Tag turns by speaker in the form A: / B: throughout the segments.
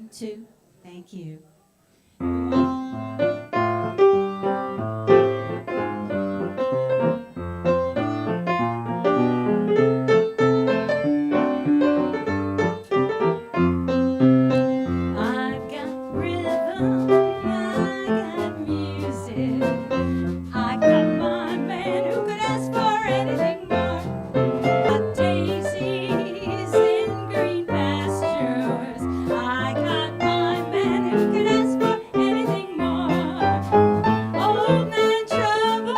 A: Two. Thank you. I've got rhythm, I got music, I got my man who could ask for anything more. Got daisies in green pastures, I got my man who could ask for anything more. Old man trouble,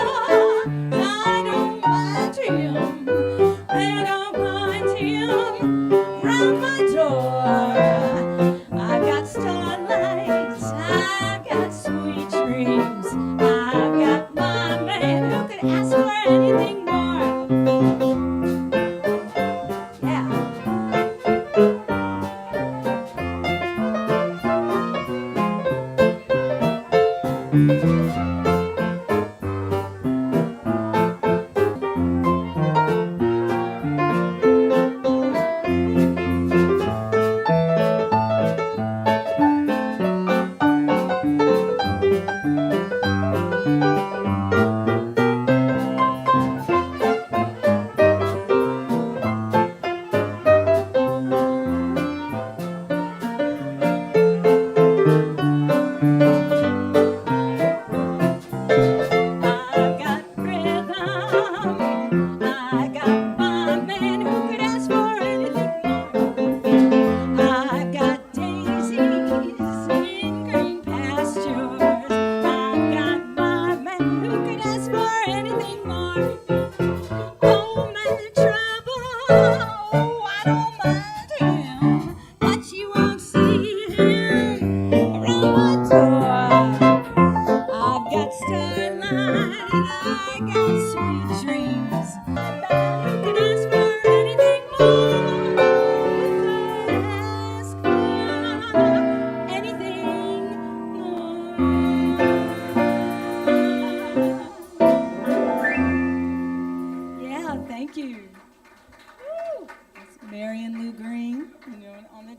A: I don't mind him, I don't mind him round my door. I've got starlights, I've got sweet dreams, I've got my man who could ask for anything more. Yeah. I've got rhythm, I got my man who could ask for anything more. I've got daisies in green pastures, I've got my man who could ask for anything more. Oh, man, trouble, I don't mind him, but you won't see him around my door. I've got starlight, I got sweet dreams. Man who can ask for anything more? Who could ask for anything more? Yeah, thank you. Woo. That's Mary and Lou Green, on the.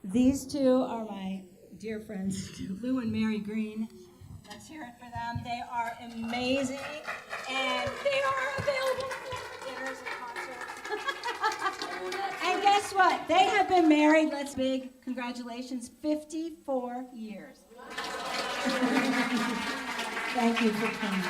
A: These two are my dear friends, Lou and Mary Green. Let's hear it for them. They are amazing, and they are available for dinners and concerts. And guess what? They have been married, let's big, congratulations, 54 years. Thank you for coming.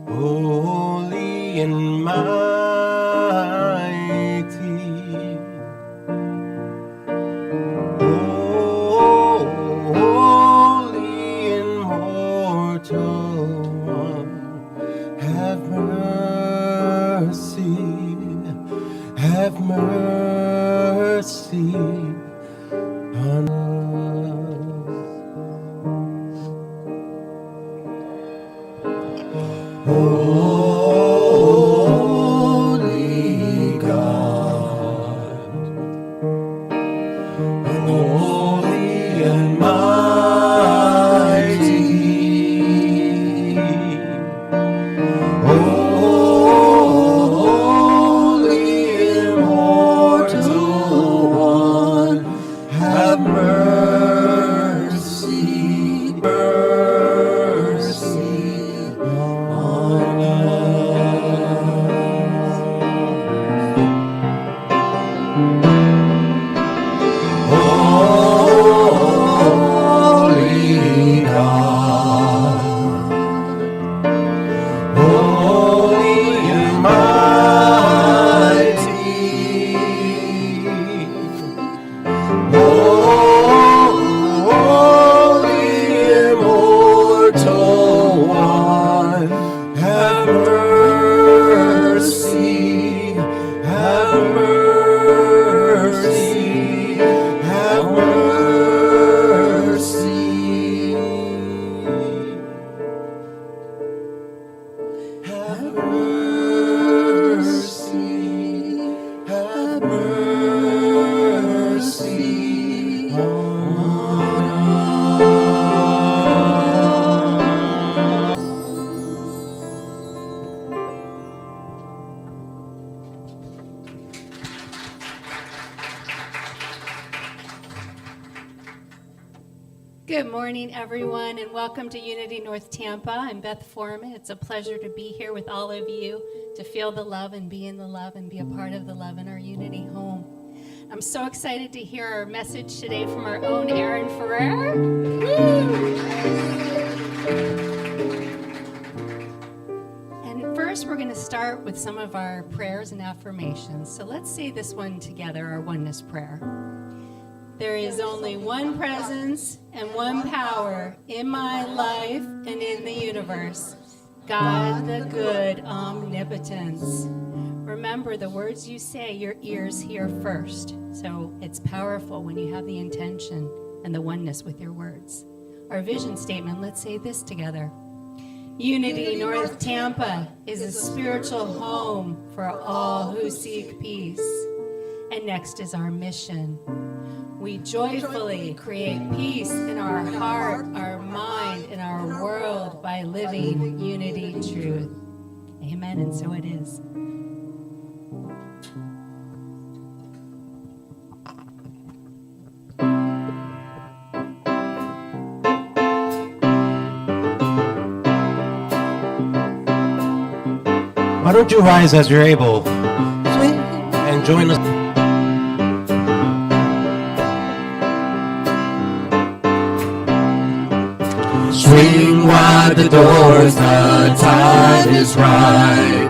B: Holy and mighty, holy and mortal one, have mercy on us. Holy God, holy and mighty, holy immortal one, have mercy on us.
A: Good morning, everyone, and welcome to Unity North Tampa. I'm Beth Foreman. It's a pleasure to be here with all of you, to feel the love and be in the love and be a part of the love in our Unity home. I'm so excited to hear our message today from our own Aron Ferrer. Woo! And first, we're going to start with some of our prayers and affirmations. So let's say this one together, our oneness prayer. There is only one presence and one power in my life and in the universe. God the good omnipotence. Remember, the words you say, your ears hear first. So it's powerful when you have the intention and the oneness with your words. Our vision statement, let's say this together. Unity North Tampa is a spiritual home for all who seek peace. And next is our mission. We joyfully create peace in our heart, our mind, and our world by living unity truth. Amen, and so it is.
C: Why don't you rise as you're able and join us?
B: Swing wide the doors, the time is right.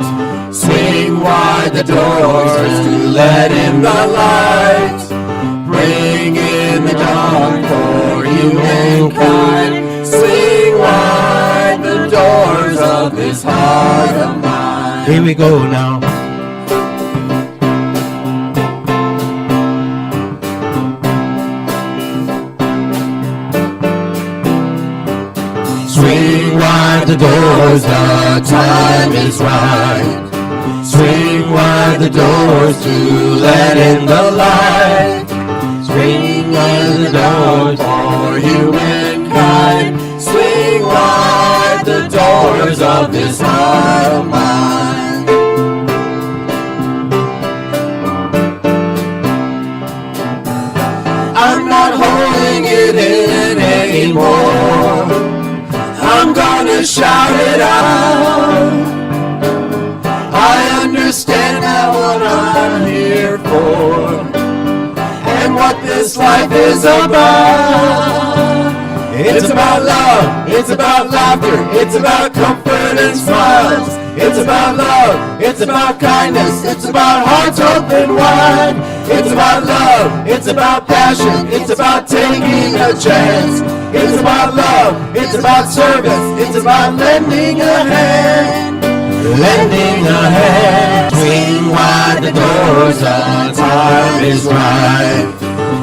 B: Swing wide the doors to let in the light. Bring in the dawn for humankind. Swing wide the doors of this heart of mine.
C: Here we go now.
B: Swing wide the doors, the time is right. Swing wide the doors to let in the light. Swing wide the doors for humankind. Swing wide the doors of this heart of mine. I'm not holding it in anymore. I'm gonna shout it out. I understand now what I'm here for and what this life is about. It's about love, it's about laughter, it's about comfort and smiles. It's about love, it's about kindness, it's about hearts open wide. It's about love, it's about passion, it's about taking a chance. It's about love, it's about service, it's about lending a hand. Lending a hand. Swing wide the doors, the time is right.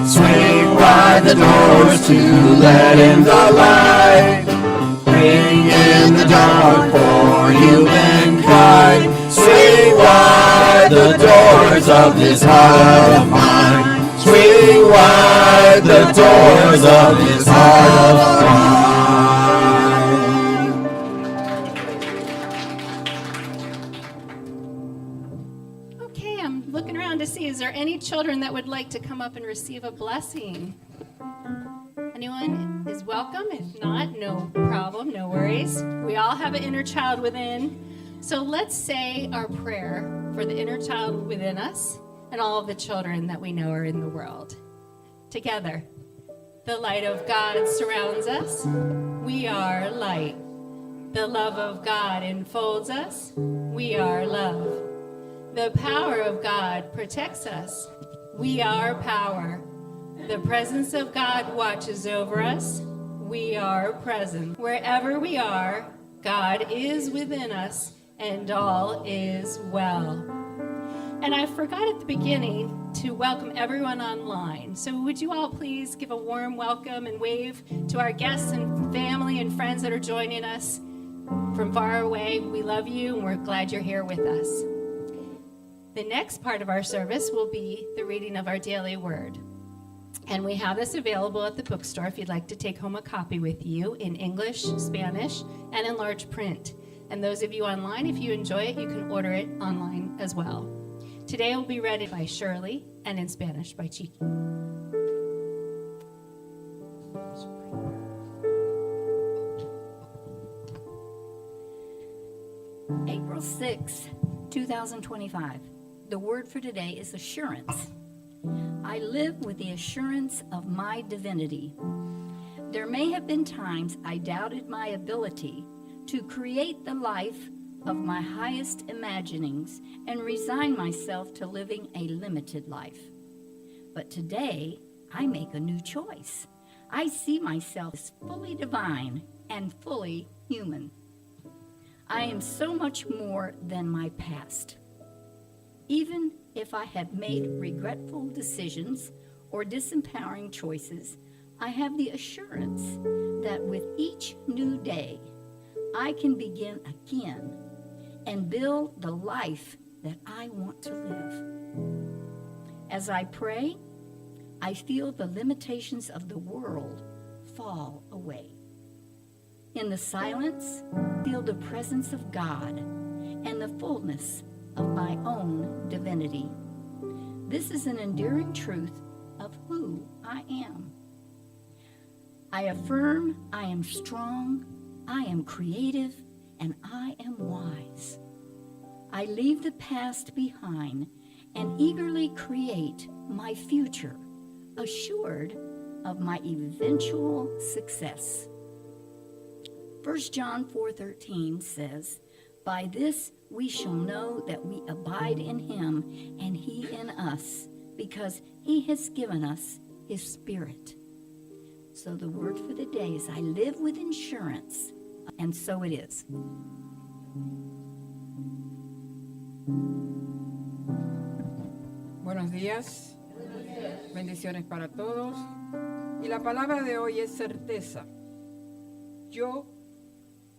B: Swing wide the doors to let in the light. Bring in the dawn for humankind. Swing wide the doors of this heart of mine. Swing wide the doors of this heart of mine.
A: Okay, I'm looking around to see, is there any children that would like to come up and receive a blessing? Anyone is welcome. If not, no problem, no worries. We all have an inner child within. So let's say our prayer for the inner child within us and all of the children that we know are in the world. Together. The light of God surrounds us. We are light. The love of God enfolds us. We are love. The power of God protects us. We are power. The presence of God watches over us. We are present. Wherever we are, God is within us, and all is well. And I forgot at the beginning to welcome everyone online. So would you all please give a warm welcome and wave to our guests and family and friends that are joining us from far away. We love you, and we're glad you're here with us. The next part of our service will be the reading of our daily word. And we have this available at the bookstore if you'd like to take home a copy with you in English, Spanish, and in large print. And those of you online, if you enjoy it, you can order it online as well. Today it will be read by Shirley and in Spanish by Chiqui.
D: April 6, 2025. The word for today is assurance. I live with the assurance of my divinity. There may have been times I doubted my ability to create the life of my highest imaginings and resign myself to living a limited life. But today, I make a new choice. I see myself as fully divine and fully human. I am so much more than my past. Even if I have made regretful decisions or disempowering choices, I have the assurance that with each new day, I can begin again and build the life that I want to live. As I pray, I feel the limitations of the world fall away. In the silence, I feel the presence of God and the fullness of my own divinity. This is an enduring truth of who I am. I affirm I am strong, I am creative, and I am wise. I leave the past behind and eagerly create my future, assured of my eventual success. 1 John 4:13 says, "By this we shall know that we abide in him and he in us, because he has given us his Spirit." So the word for the day is I live with insurance, and so it is.
E: Buenos días. Bendiciones para todos. Y la palabra de hoy es certeza. Yo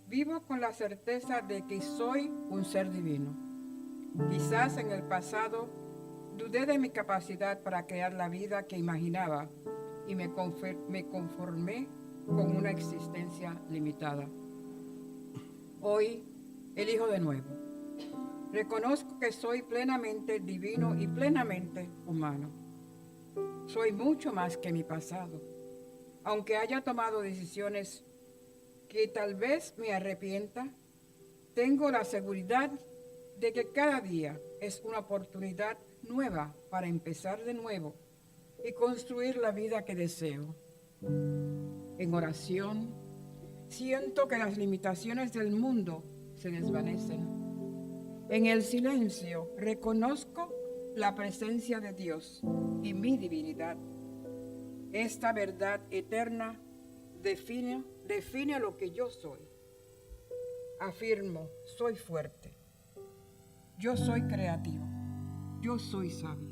E: vivo con la certeza de que soy un ser divino. Quizás en el pasado dudé de mi capacidad para crear la vida que imaginaba y me conformé con una existencia limitada. Hoy elijo de nuevo. Reconozco que soy plenamente divino y plenamente humano. Soy mucho más que mi pasado. Aunque haya tomado decisiones que tal vez me arrepienta, tengo la seguridad de que cada día es una oportunidad nueva para empezar de nuevo y construir la vida que deseo. En oración, siento que las limitaciones del mundo se desvanecen. En el silencio, reconozco la presencia de Dios y mi divinidad. Esta verdad eterna define lo que yo soy. Afirmo, soy fuerte. Yo soy creativo. Yo soy sabio.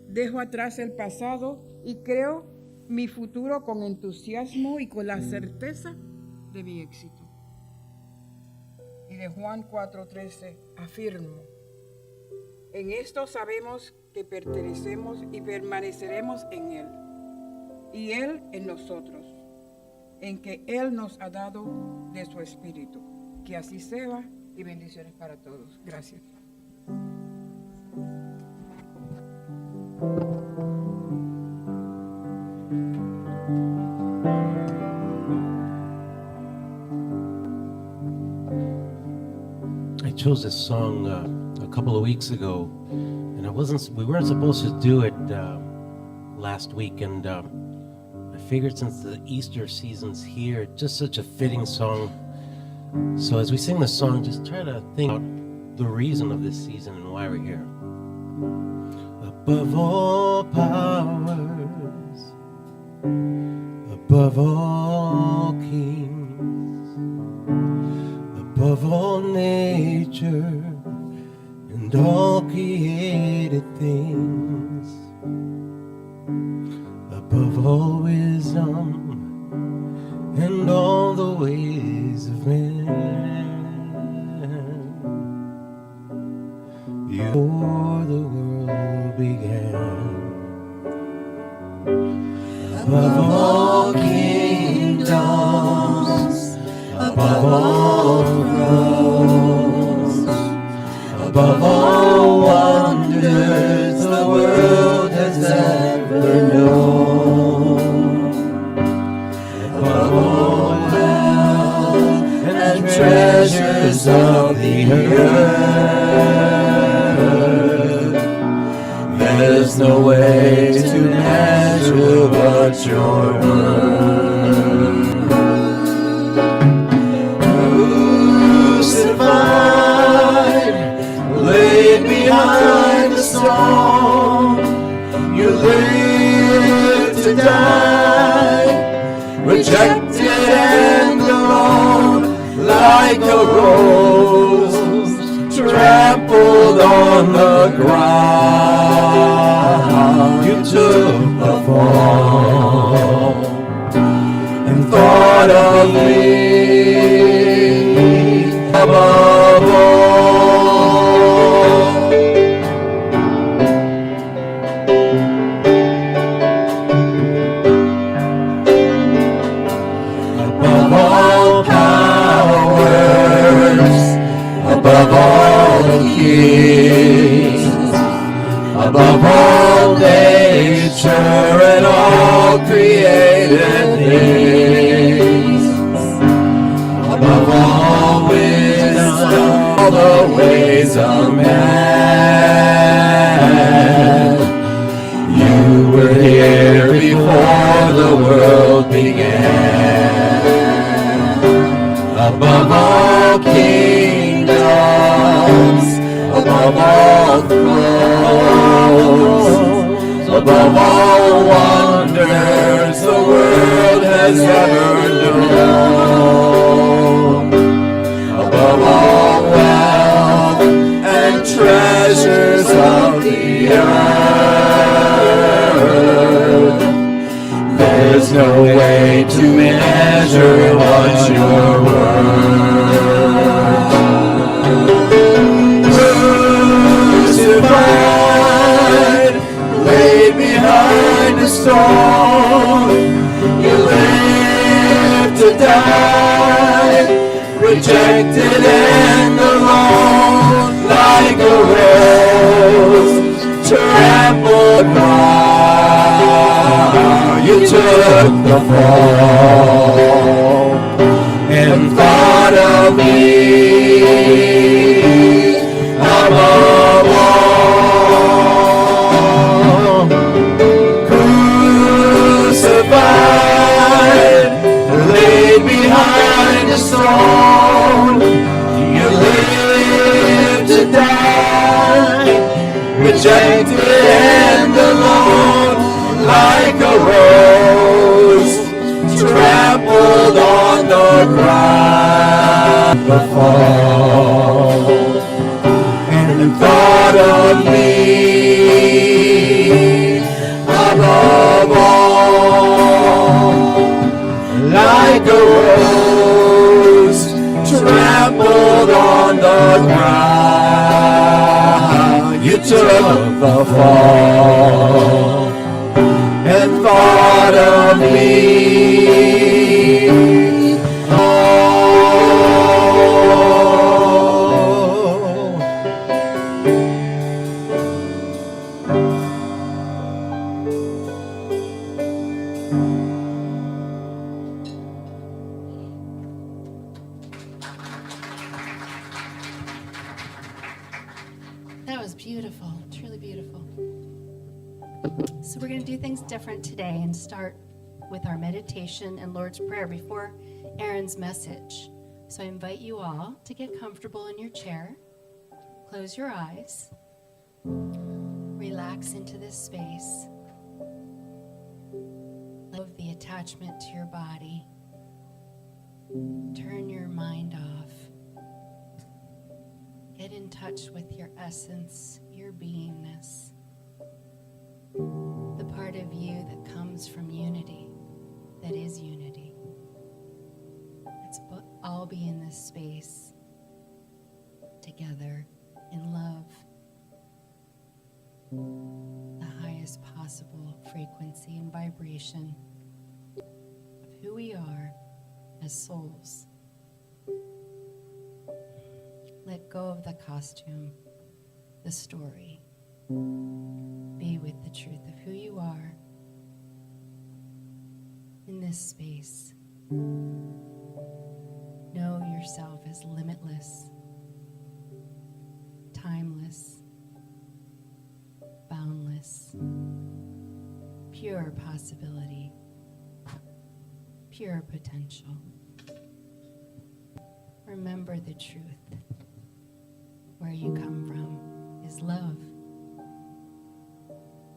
E: Dejo atrás el pasado y creo mi futuro con entusiasmo y con la certeza de mi éxito. Y de Juan 4:13 afirmo, en esto sabemos que pertenecemos y permaneceremos en Él, y Él en nosotros, en que Él nos ha dado de su Espíritu. Que así sea, y bendiciones para todos. Gracias.
C: I chose this song a couple of weeks ago, and we weren't supposed to do it last week, and I figured since the Easter season's here, it's just such a fitting song. So as we sing the song, just try to think about the reason of this season and why we're here. Above all powers, above all kings, above all nature and all created things, above all wisdom and all the ways of man, before the world began. Above all kingdoms, above all thrones, above all wonders the world has ever known, above all wealth and treasures of the earth,
B: your word. Crucified, laid behind the stone, you lived to die, rejected and alone, like a rose trampled on the ground. You took the fall and thought of me above all. Above all powers, above all kings, above all nature and all created things, above all wisdom, all the ways of man. You were here before the world began. Above all kingdoms, above all thrones, above all wonders the world has ever known, above all wealth and treasures of the earth, there's no way to measure what you're worth. Crucified, laid behind a stone, you lived to die, rejected and alone, like a rose trampled by. You took the fall and thought of me above all. Crucified, laid behind a stone, you lived to die, rejected and alone, like a rose trampled on the ground. The fall and thought of me above all, like a rose trampled on the ground. You took the fall and thought of me.
A: That was beautiful, truly beautiful. So we're going to do things different today and start with our meditation and Lord's Prayer before Aaron's message. So I invite you all to get comfortable in your chair. Close your eyes. Relax into this space. Let go of the attachment to your body. Turn your mind off. Get in touch with your essence, your beingness, the part of you that comes from unity, that is unity. Let's all be in this space together in love, the highest possible frequency and vibration of who we are as souls. Let go of the costume, the story. Be with the truth of who you are in this space. Know yourself as limitless, timeless, boundless, pure possibility,
F: pure potential. Remember the truth. Where you come from is love.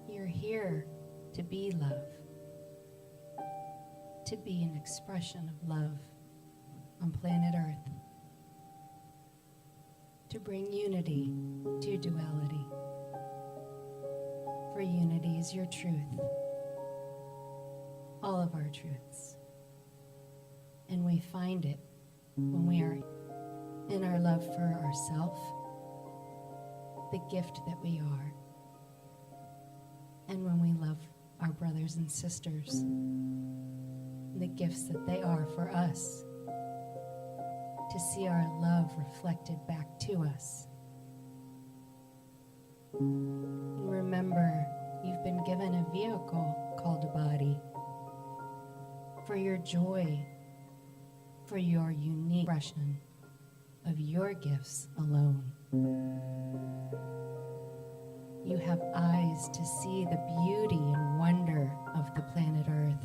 F: You're here to be love, to be an expression of love on planet Earth, to bring unity to duality. For unity is your truth, all of our truths. And we find it when we are in our love for ourselves, the gift that we are, and when we love our brothers and sisters, the gifts that they are for us, to see our love reflected back to us. And remember, you've been given a vehicle called a body for your joy, for your unique expression of your gifts alone. You have eyes to see the beauty and wonder of the planet Earth,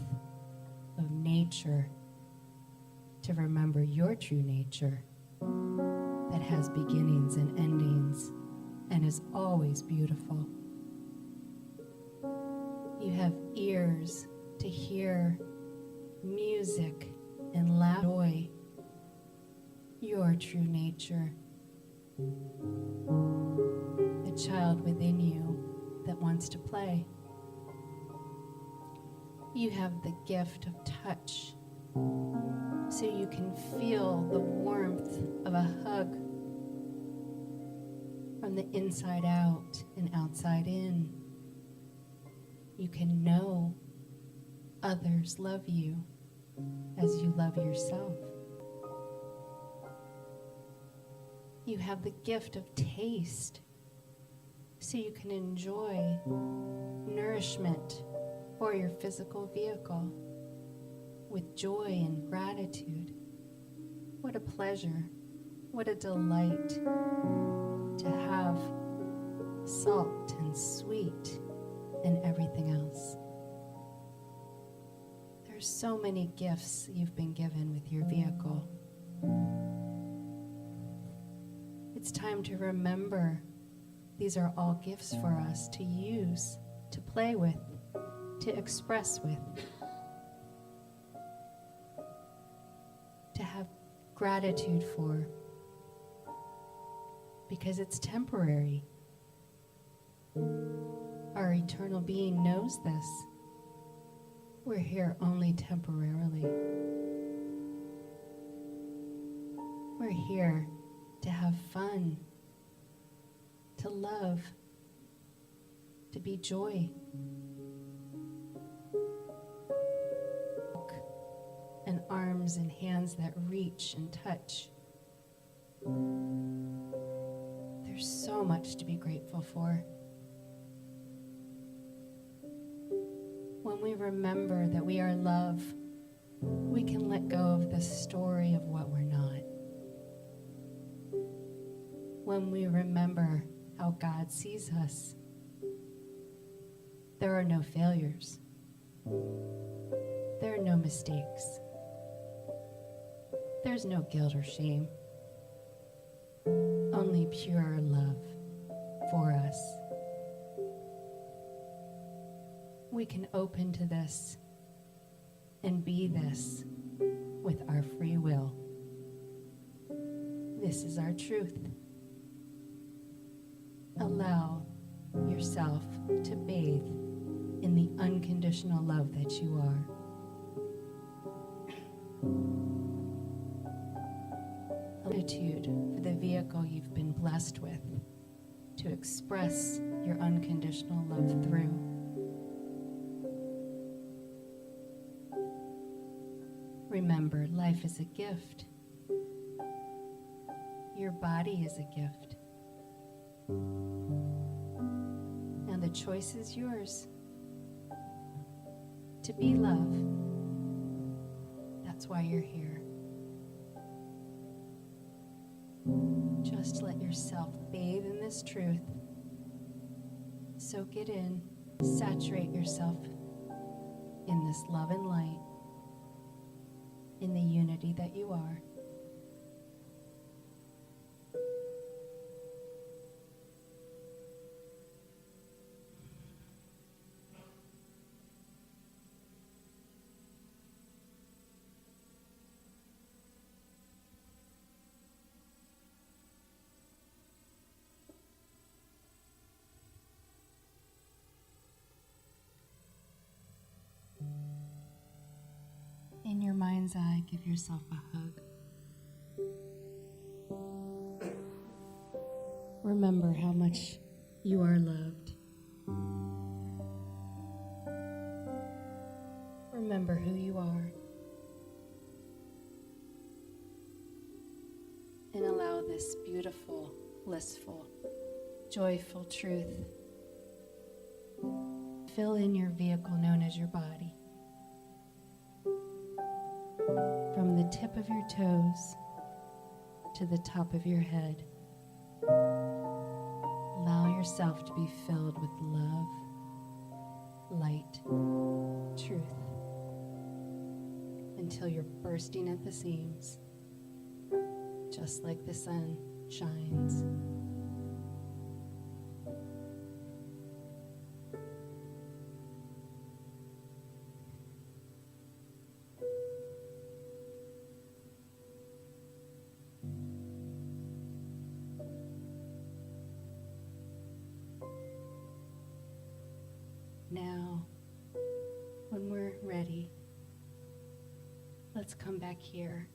F: of nature, to remember your true nature that has beginnings and endings and is always beautiful. You have ears to hear music and loud joy, your true nature. The child within you that wants to play. You have the gift of touch, so you can feel the warmth of a hug from the inside out and outside in. You can know others love you as you love yourself. You have the gift of taste, so you can enjoy nourishment for your physical vehicle with joy and gratitude. What a pleasure, what a delight to have salt and sweet and everything else. There's so many gifts you've been given with your vehicle. It's time to remember these are all gifts for us to use, to play with, to express with, to have gratitude for, because it's temporary. Our eternal being knows this. We're here only temporarily. We're here to have fun, to love, to be joy. And arms and hands that reach and touch. There's so much to be grateful for. When we remember that we are love, we can let go of the story of what we're not. When we remember how God sees us, there are no failures. There are no mistakes. There's no guilt or shame. Only pure love for us. We can open to this and be this with our free will. This is our truth. Allow yourself to bathe in the unconditional love that you are. Gratitude for the vehicle you've been blessed with to express your unconditional love through. Remember, life is a gift. Your body is a gift. And the choice is yours to be love. That's why you're here. Just let yourself bathe in this truth. Soak it in. Saturate yourself in this love and light. in the unity that you are. In your mind's eye, give yourself a hug. Remember how much you are loved. Remember who you are. And allow this beautiful, blissful, joyful truth fill in your vehicle known as your body. From the tip of your toes to the top of your head, allow yourself to be filled with love, light, truth, until you're bursting at the seams, just like the sun shines. Now, when we're ready, let's come back here.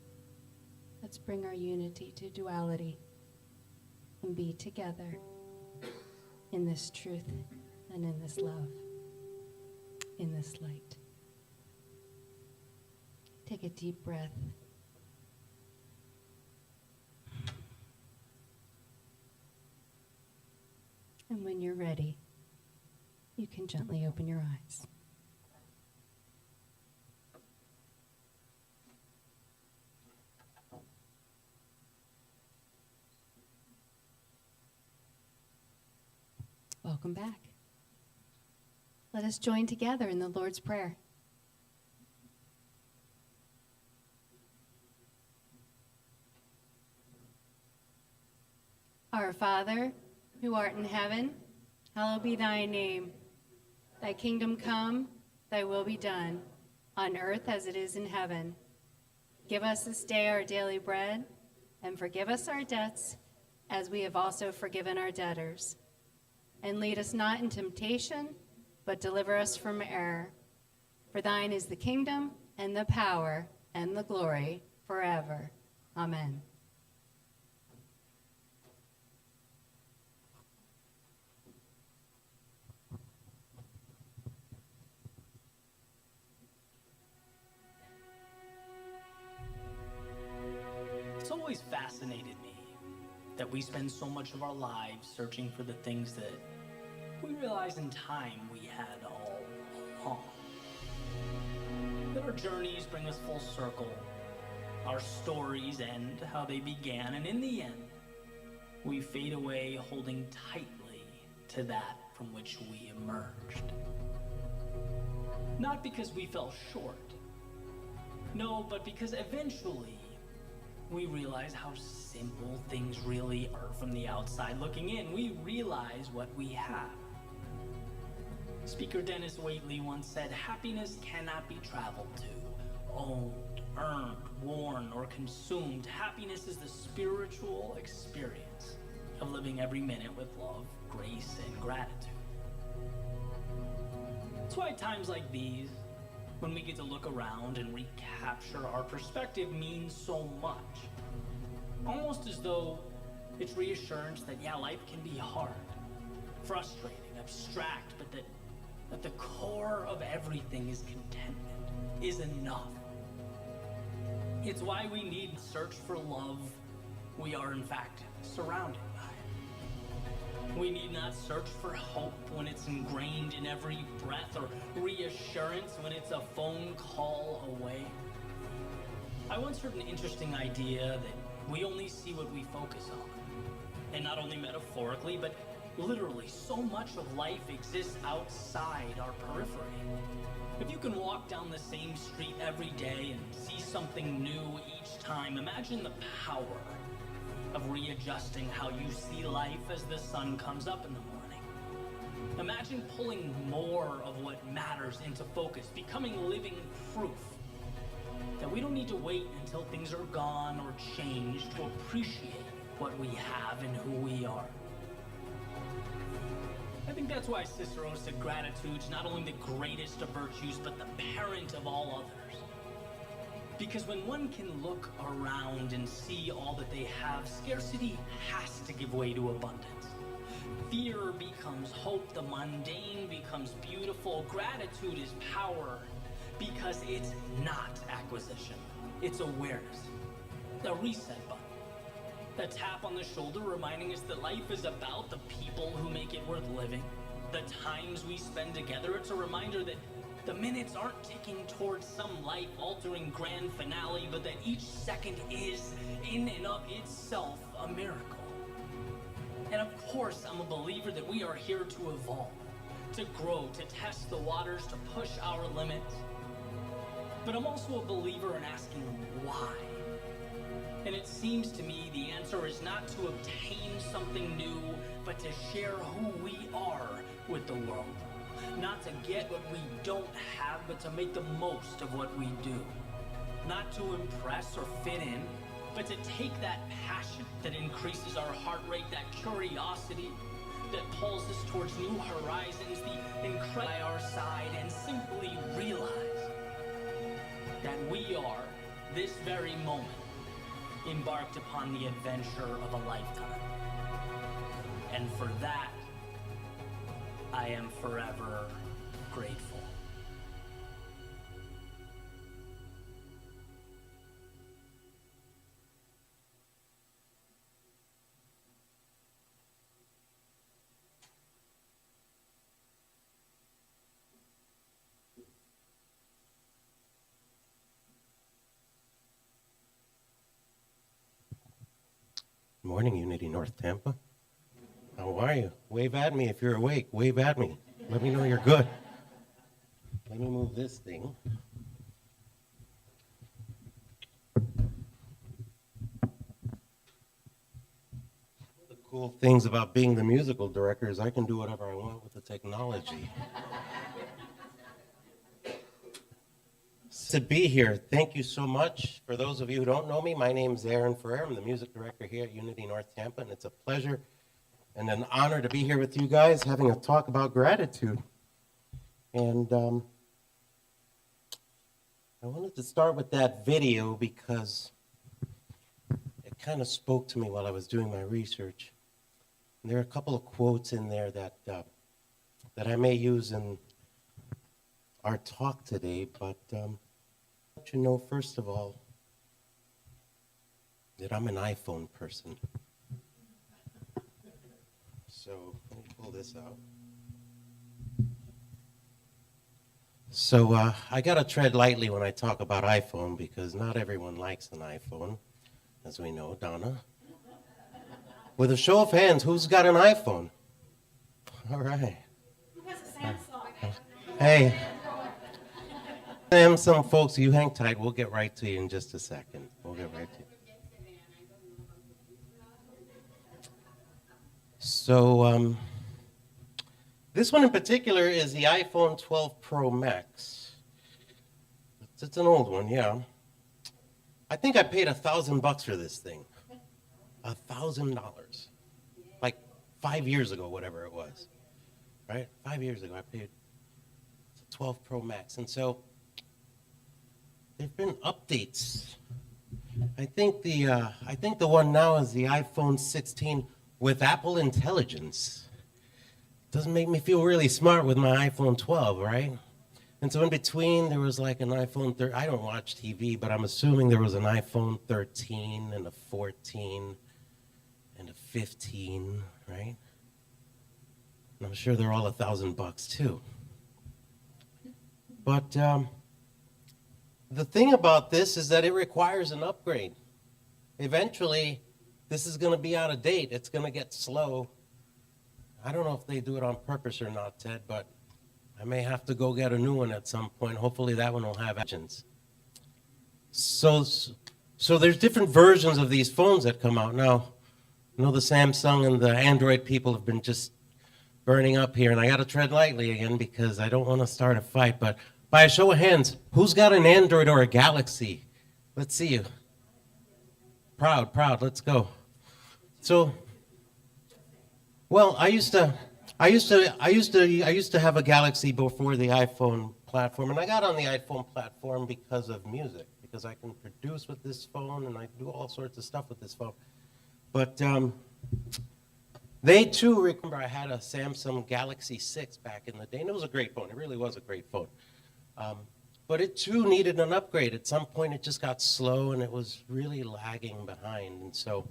F: Let's bring our unity to duality and be together in this truth and in this love, in this light. Take a deep breath. And when you're ready, you can gently open your eyes. Welcome back. Let us join together in the Lord's Prayer. Our Father, who art in heaven, hallowed be thy name. Thy kingdom come, thy will be done, on earth as it is in heaven. Give us this day our daily bread, and forgive us our debts, as we have also forgiven our debtors. And lead us not in temptation, but deliver us from error. For thine is the kingdom, and the power, and the glory, forever. Amen.
G: It's always fascinated me that we spend so much of our lives searching for the things that we realize in time we had all along. That our journeys bring us full circle, our stories end how they began, and in the end, we fade away holding tightly to that from which we emerged. Not because we fell short, no, but because eventually we realize how simple things really are from the outside looking in. We realize what we have. Speaker Dennis Waitley once said, happiness cannot be traveled to, owned, earned, worn, or consumed. Happiness is the spiritual experience of living every minute with love, grace, and gratitude. That's why at times like these, when we get to look around and recapture our perspective, means so much. Almost as though it's reassurance that, yeah, life can be hard, frustrating, abstract, but that at the core of everything is contentment, is enough. It's why we need to search for love we are in fact surrounded by. We need not search for hope when it's ingrained in every breath, or reassurance when it's a phone call away. I once heard an interesting idea that we only see what we focus on. And not only metaphorically, but literally, so much of life exists outside our periphery. If you can walk down the same street every day and see something new each time, imagine the power of readjusting how you see life as the sun comes up in the morning. Imagine pulling more of what matters into focus, becoming living proof that we don't need to wait until things are gone or changed to appreciate what we have and who we are. I think that's why Cicero said gratitude's not only the greatest of virtues, but the parent of all others. Because when one can look around and see all that they have, scarcity has to give way to abundance. Fear becomes hope, the mundane becomes beautiful. Gratitude is power because it's not acquisition, it's awareness. The reset button. A tap on the shoulder reminding us that life is about the people who make it worth living. The times we spend together, it's a reminder that the minutes aren't ticking towards some life-altering grand finale, but that each second is, in and of itself, a miracle. And of course, I'm a believer that we are here to evolve, to grow, to test the waters, to push our limits. But I'm also a believer in asking why. And it seems to me the answer is not to obtain something new, but to share who we are with the world. Not to get what we don't have, but to make the most of what we do. Not to impress or fit in, but to take that passion that increases our heart rate, that curiosity that pulls us towards new horizons, the incredible by our side, and simply realize that we are, this very moment, embarked upon the adventure of a lifetime. And for that, I am forever grateful.
C: Good morning, Unity North Tampa. How are you? Wave at me if you're awake. Wave at me. Let me know you're good. Let me move this thing. The cool things about being the musical director is I can do whatever I want with the technology. To be here, thank you so much. For those of you who don't know me, my name's Aron Ferrer. I'm the music director here at Unity North Tampa, and it's a pleasure and an honor to be here with you guys having a talk about gratitude. And I wanted to start with that video because it kind of spoke to me while I was doing my research. And there are a couple of quotes in there that I may use in our talk today, but let you know, first of all, that I'm an iPhone person. So let me pull this out. So I got to tread lightly when I talk about iPhone because not everyone likes an iPhone, as we know. Donna? With a show of hands, who's got an iPhone? All right.
A: Who has a Samsung?
C: Hey. Some folks, you hang tight. We'll get right to you in just a second. We'll get right to you. So this one in particular is the iPhone 12 Pro Max. It's an old one, yeah. I think I paid $1,000 for this thing. $1,000. Like 5 years ago, whatever it was. Right? 5 years ago, I paid 12 Pro Max. And so there have been updates. I think the one now is the iPhone 16 with Apple Intelligence. Doesn't make me feel really smart with my iPhone 12, right? And so in between, there was like an iPhone 13. I don't watch TV, but I'm assuming there was an iPhone 13 and a 14 and a 15, right? And I'm sure they're all $1,000 too. But the thing about this is that it requires an upgrade. Eventually, this is going to be out of date. It's going to get slow. I don't know if they do it on purpose or not, Ted, but I may have to go get a new one at some point. Hopefully that one will have actions. So there's different versions of these phones that come out now. I know the Samsung and the Android people have been just burning up here, and I got to tread lightly again because I don't want to start a fight. But by a show of hands, who's got an Android or a Galaxy? Let's see you. Proud, let's go. So, well, I used to have a Galaxy before the iPhone platform, and I got on the iPhone platform because of music, because I can produce with this phone and I do all sorts of stuff with this phone. But they too remember I had a Samsung Galaxy 6 back in the day, and it was a great phone. It really was a great phone. But it too needed an upgrade. At some point it just got slow and it was really lagging behind. And so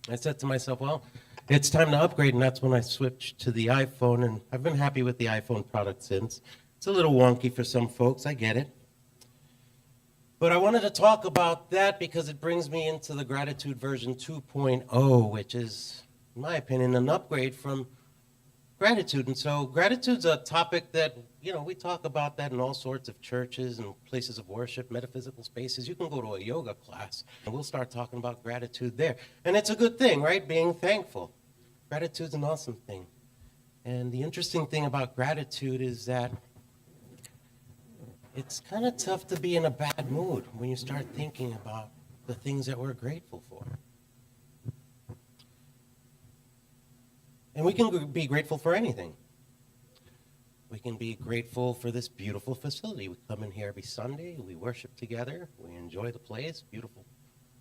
C: I said to myself, well, it's time to upgrade, and that's when I switched to the iPhone, and I've been happy with the iPhone product since. It's a little wonky for some folks, I get it. But I wanted to talk about that because it brings me into the Gratitude version 2.0, which is, in my opinion, an upgrade from gratitude. And so gratitude's a topic that, we talk about that in all sorts of churches and places of worship, metaphysical spaces. You can go to a yoga class and we'll start talking about gratitude there. And it's a good thing, right? Being thankful. Gratitude's an awesome thing. And the interesting thing about gratitude is that it's kind of tough to be in a bad mood when you start thinking about the things that we're grateful for. And we can be grateful for anything. We can be grateful for this beautiful facility. We come in here every Sunday, we worship together, we enjoy the place, beautiful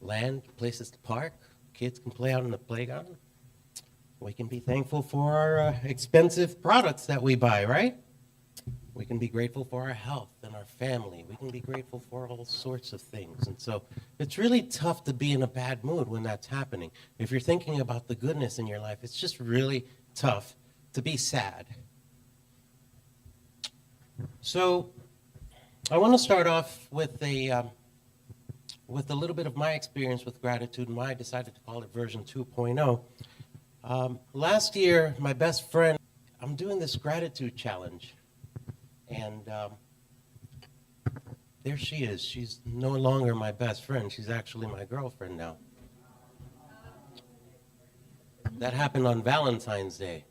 C: land, places to park, kids can play out in the playground. We can be thankful for our expensive products that we buy, right? We can be grateful for our health and our family. We can be grateful for all sorts of things. And so it's really tough to be in a bad mood when that's happening. If you're thinking about the goodness in your life, it's just really tough to be sad. So I want to start off with a little bit of my experience with gratitude and why I decided to call it version 2.0. Last year, my best friend, I'm doing this gratitude challenge. And there she is. She's no longer my best friend. She's actually my girlfriend now. That happened on Valentine's Day.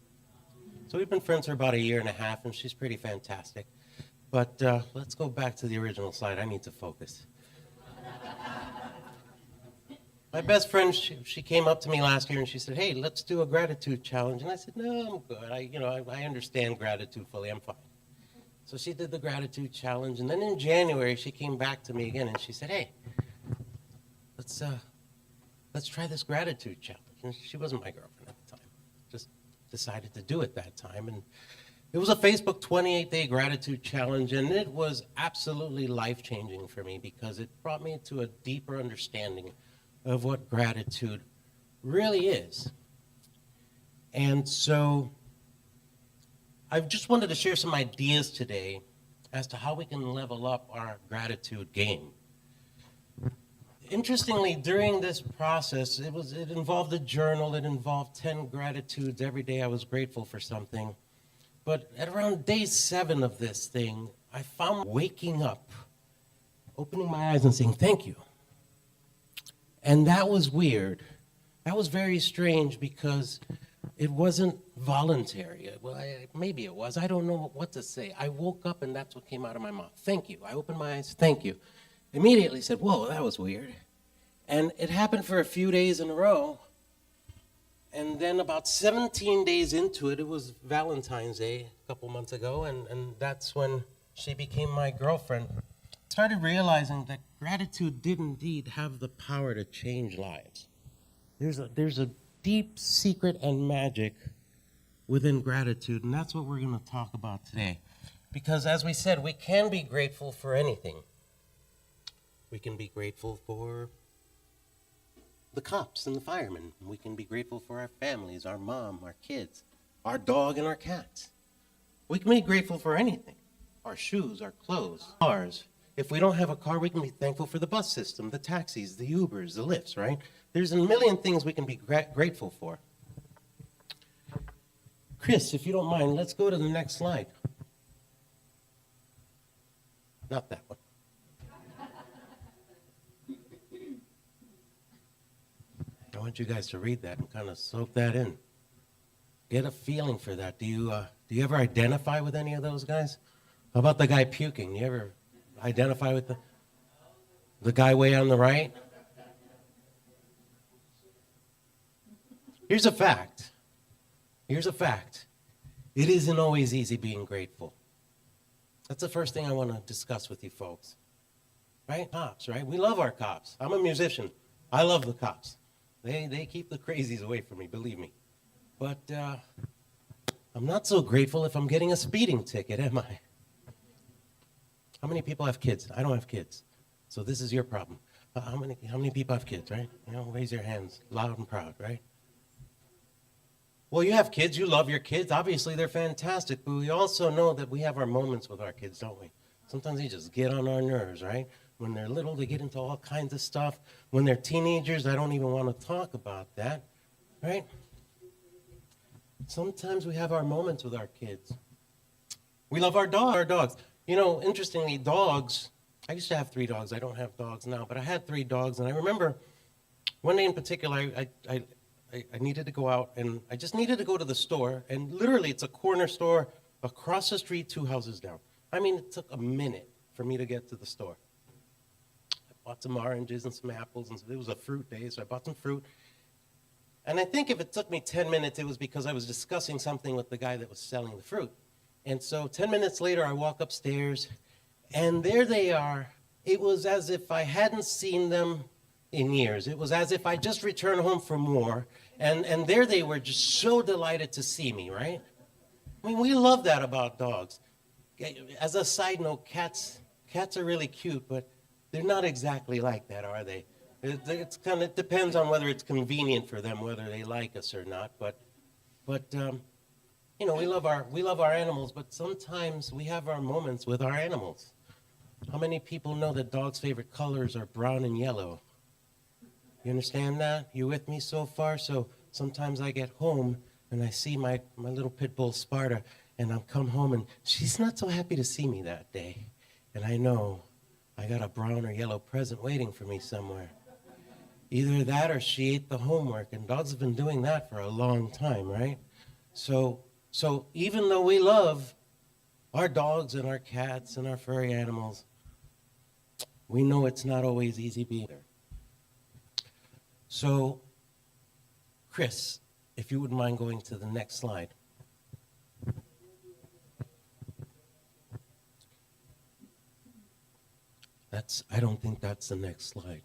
C: So we've been friends for about 1.5 years, and she's pretty fantastic. But let's go back to the original slide. I need to focus. My best friend, she came up to me last year and she said, hey, let's do a gratitude challenge. And I said, no, I'm good. I understand gratitude fully. I'm fine. So she did the gratitude challenge, and then in January she came back to me again and she said, hey, let's try this gratitude challenge. And she wasn't my girlfriend at the time, just decided to do it that time. And it was a Facebook 28-day gratitude challenge, and it was absolutely life-changing for me because it brought me to a deeper understanding of what gratitude really is. And so I just wanted to share some ideas today as to how we can level up our gratitude game. Interestingly, during this process, it involved a journal. It involved 10 gratitudes. Every day I was grateful for something. But at around day 7 of this thing, I found waking up, opening my eyes and saying, thank you. And that was weird. That was very strange because it wasn't voluntary. Well, maybe it was. I don't know what to say. I woke up and that's what came out of my mouth. Thank you. I opened my eyes. Thank you. Immediately said, whoa, that was weird. And it happened for a few days in a row. And then about 17 days into it, it was Valentine's Day a couple months ago, and that's when she became my girlfriend. I started realizing that gratitude did indeed have the power to change lives. There's a deep secret and magic within gratitude, and that's what we're going to talk about today. Because as we said, we can be grateful for anything. We can be grateful for the cops and the firemen. We can be grateful for our families, our mom, our kids, our dog, and our cats. We can be grateful for anything. Our shoes, our clothes, cars. If we don't have a car, we can be thankful for the bus system, the taxis, the Ubers, the Lyfts, right? There's a million things we can be grateful for. Chris, if you don't mind, let's go to the next slide. Not that one. I want you guys to read that and kind of soak that in. Get a feeling for that. Do you ever identify with any of those guys? How about the guy puking? You ever identify with the guy way on the right? Here's a fact. Here's a fact. It isn't always easy being grateful. That's the first thing I want to discuss with you folks. Right? Cops, right? We love our cops. I'm a musician. I love the cops. They keep the crazies away from me, believe me. But I'm not so grateful if I'm getting a speeding ticket, am I? How many people have kids? I don't have kids. So this is your problem. How many people have kids, right? You know, raise your hands loud and proud, right? Well, you have kids. You love your kids. Obviously, they're fantastic. But we also know that we have our moments with our kids, don't we? Sometimes they just get on our nerves, right? When they're little, they get into all kinds of stuff. When they're teenagers, I don't even want to talk about that, right? Sometimes we have our moments with our kids. We love our dogs. You know, interestingly, dogs, I used to have 3 dogs. I don't have dogs now, but I had 3 dogs. And I remember one day in particular, I needed to go out, and I just needed to go to the store. And literally, it's a corner store across the street, 2 houses down. I mean, it took a minute for me to get to the store. I bought some oranges and some apples, and it was a fruit day, so I bought some fruit. And I think if it took me 10 minutes, it was because I was discussing something with the guy that was selling the fruit. And so 10 minutes later, I walk upstairs, and there they are. It was as if I hadn't seen them in years. It was as if I just returned home from war, and there they were, just so delighted to see me, right? I mean, we love that about dogs. As a side note, cats are really cute, but they're not exactly like that, are they? It depends on whether it's convenient for them, whether they like us or not. But you know, we love our animals, but sometimes we have our moments with our animals. How many people know that dogs' favorite colors are brown and yellow? You understand that? You with me so far? So sometimes I get home and I see my little pit bull Sparta, and I'll come home and she's not so happy to see me that day. And I know I got a brown or yellow present waiting for me somewhere. Either that or she ate the homework, and dogs have been doing that for a long time, right? So even though we love our dogs and our cats and our furry animals, we know it's not always easy being there. So, Chris, if you wouldn't mind going to the next slide. I don't think that's the next slide.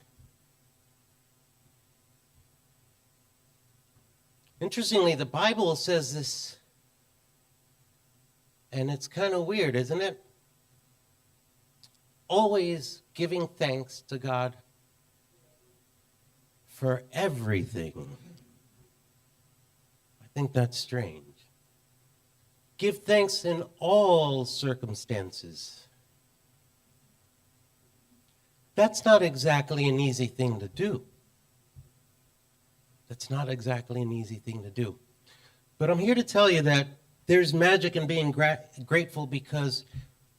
C: Interestingly, the Bible says this, and it's kind of weird, isn't it? Always giving thanks to God for everything. I think that's strange. Give thanks in all circumstances. That's not exactly an easy thing to do. That's not exactly an easy thing to do. But I'm here to tell you that there's magic in being grateful, because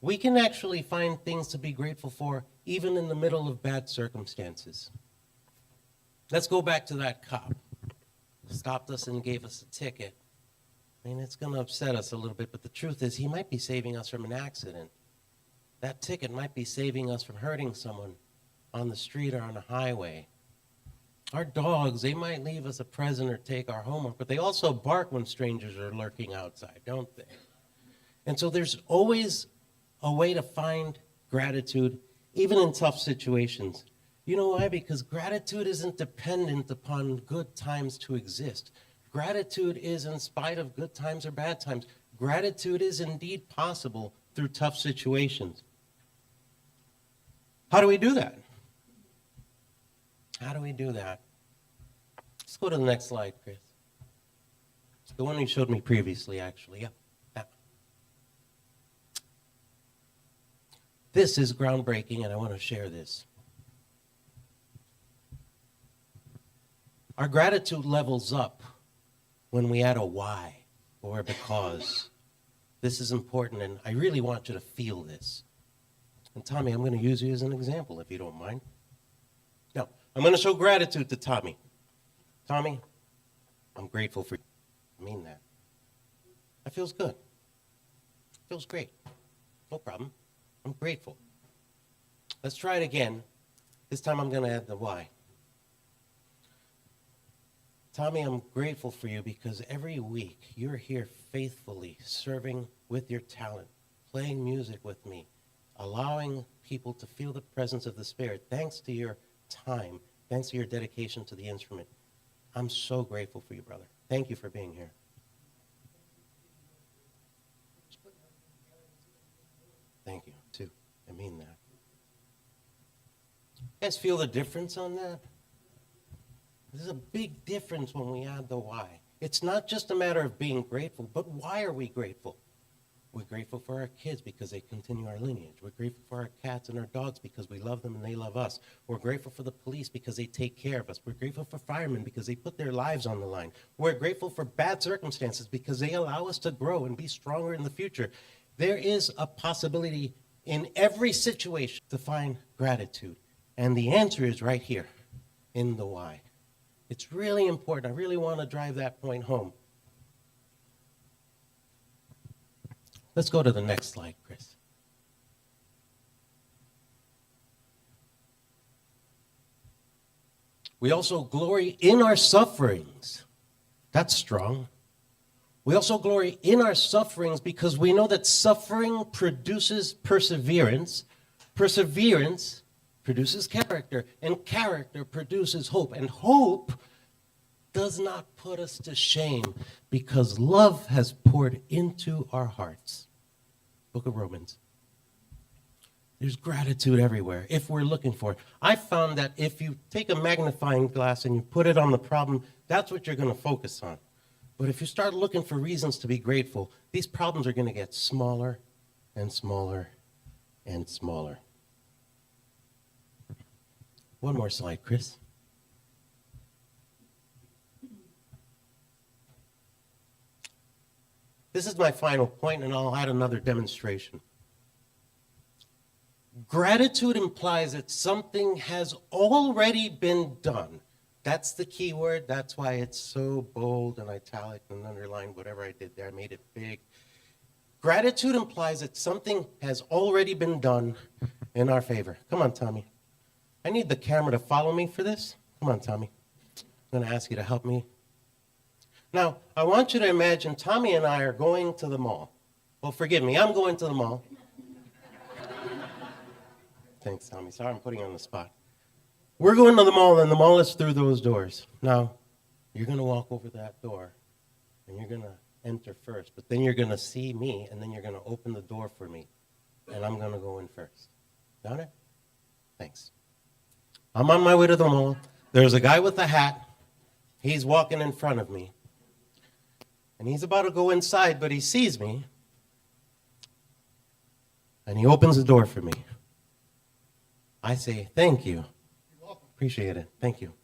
C: we can actually find things to be grateful for even in the middle of bad circumstances. Let's go back to that cop who stopped us and gave us a ticket. I mean, it's going to upset us a little bit, but the truth is he might be saving us from an accident. That ticket might be saving us from hurting someone on the street or on a highway. Our dogs, they might leave us a present or take our homework, but they also bark when strangers are lurking outside, don't they? And so there's always a way to find gratitude, even in tough situations. You know why? Because gratitude isn't dependent upon good times to exist. Gratitude is in spite of good times or bad times. Gratitude is indeed possible through tough situations. How do we do that? How do we do that? Let's go to the next slide, Chris. The one you showed me previously, actually. Yeah. This is groundbreaking, and I want to share this. Our gratitude levels up when we add a why or a because. This is important, and I really want you to feel this. And Tommy, I'm going to use you as an example, if you don't mind. Now, I'm going to show gratitude to Tommy. Tommy, I'm grateful for you. I mean that. That feels good. Feels great. No problem. I'm grateful. Let's try it again. This time I'm going to add the why. Tommy, I'm grateful for you because every week you're here faithfully serving with your talent, playing music with me, allowing people to feel the presence of the Spirit. Thanks to your time, thanks to your dedication to the instrument. I'm so grateful for you, brother. Thank you for being here. Thank you, too. I mean that. You guys feel the difference on that? There's a big difference when we add the why. It's not just a matter of being grateful, but why are we grateful? We're grateful for our kids because they continue our lineage. We're grateful for our cats and our dogs because we love them and they love us. We're grateful for the police because they take care of us. We're grateful for firemen because they put their lives on the line. We're grateful for bad circumstances because they allow us to grow and be stronger in the future. There is a possibility in every situation to find gratitude. And the answer is right here in the why. It's really important. I really want to drive that point home. Let's go to the next slide, Chris. We also glory in our sufferings. That's strong. We also glory in our sufferings because we know that suffering produces perseverance. Perseverance produces character, and character produces hope. And hope does not put us to shame because love has poured into our hearts. Book of Romans. There's gratitude everywhere if we're looking for it. I found that if you take a magnifying glass and you put it on the problem, that's what you're going to focus on. But if you start looking for reasons to be grateful, these problems are going to get smaller and smaller and smaller. One more slide, Chris. This is my final point, and I'll add another demonstration. Gratitude implies that something has already been done. That's the key word. That's why it's so bold and italic and underlined, whatever I did there. I made it big. Gratitude implies that something has already been done in our favor. Come on, Tommy. I need the camera to follow me for this. Come on, Tommy. I'm going to ask you to help me. Now, I want you to imagine Tommy and I are going to the mall. Well, forgive me, I'm going to the mall. Thanks, Tommy. Sorry I'm putting you on the spot. We're going to the mall, and the mall is through those doors. Now, you're going to walk over that door, and you're going to enter first. But then you're going to see me, and then you're going to open the door for me. And I'm going to go in first. Got it? Thanks. I'm on my way to the mall. There's a guy with a hat. He's walking in front of me. And he's about to go inside, but he sees me. And he opens the door for me. I say, thank you. Appreciate it. Thank you.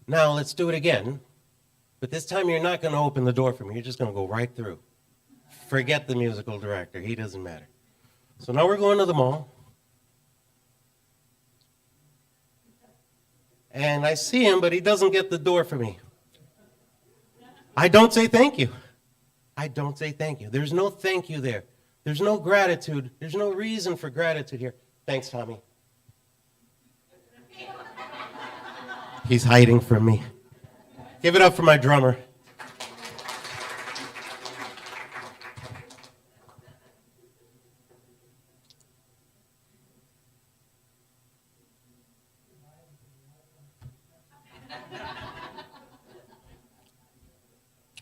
C: Now, let's do it again. But this time you're not going to open the door for me. You're just going to go right through. Forget the musical director. He doesn't matter. So now we're going to the mall. And I see him, but he doesn't get the door for me. I don't say thank you. I don't say thank you. There's no thank you there. There's no gratitude. There's no reason for gratitude here. Thanks, Tommy. He's hiding from me. Give it up for my drummer.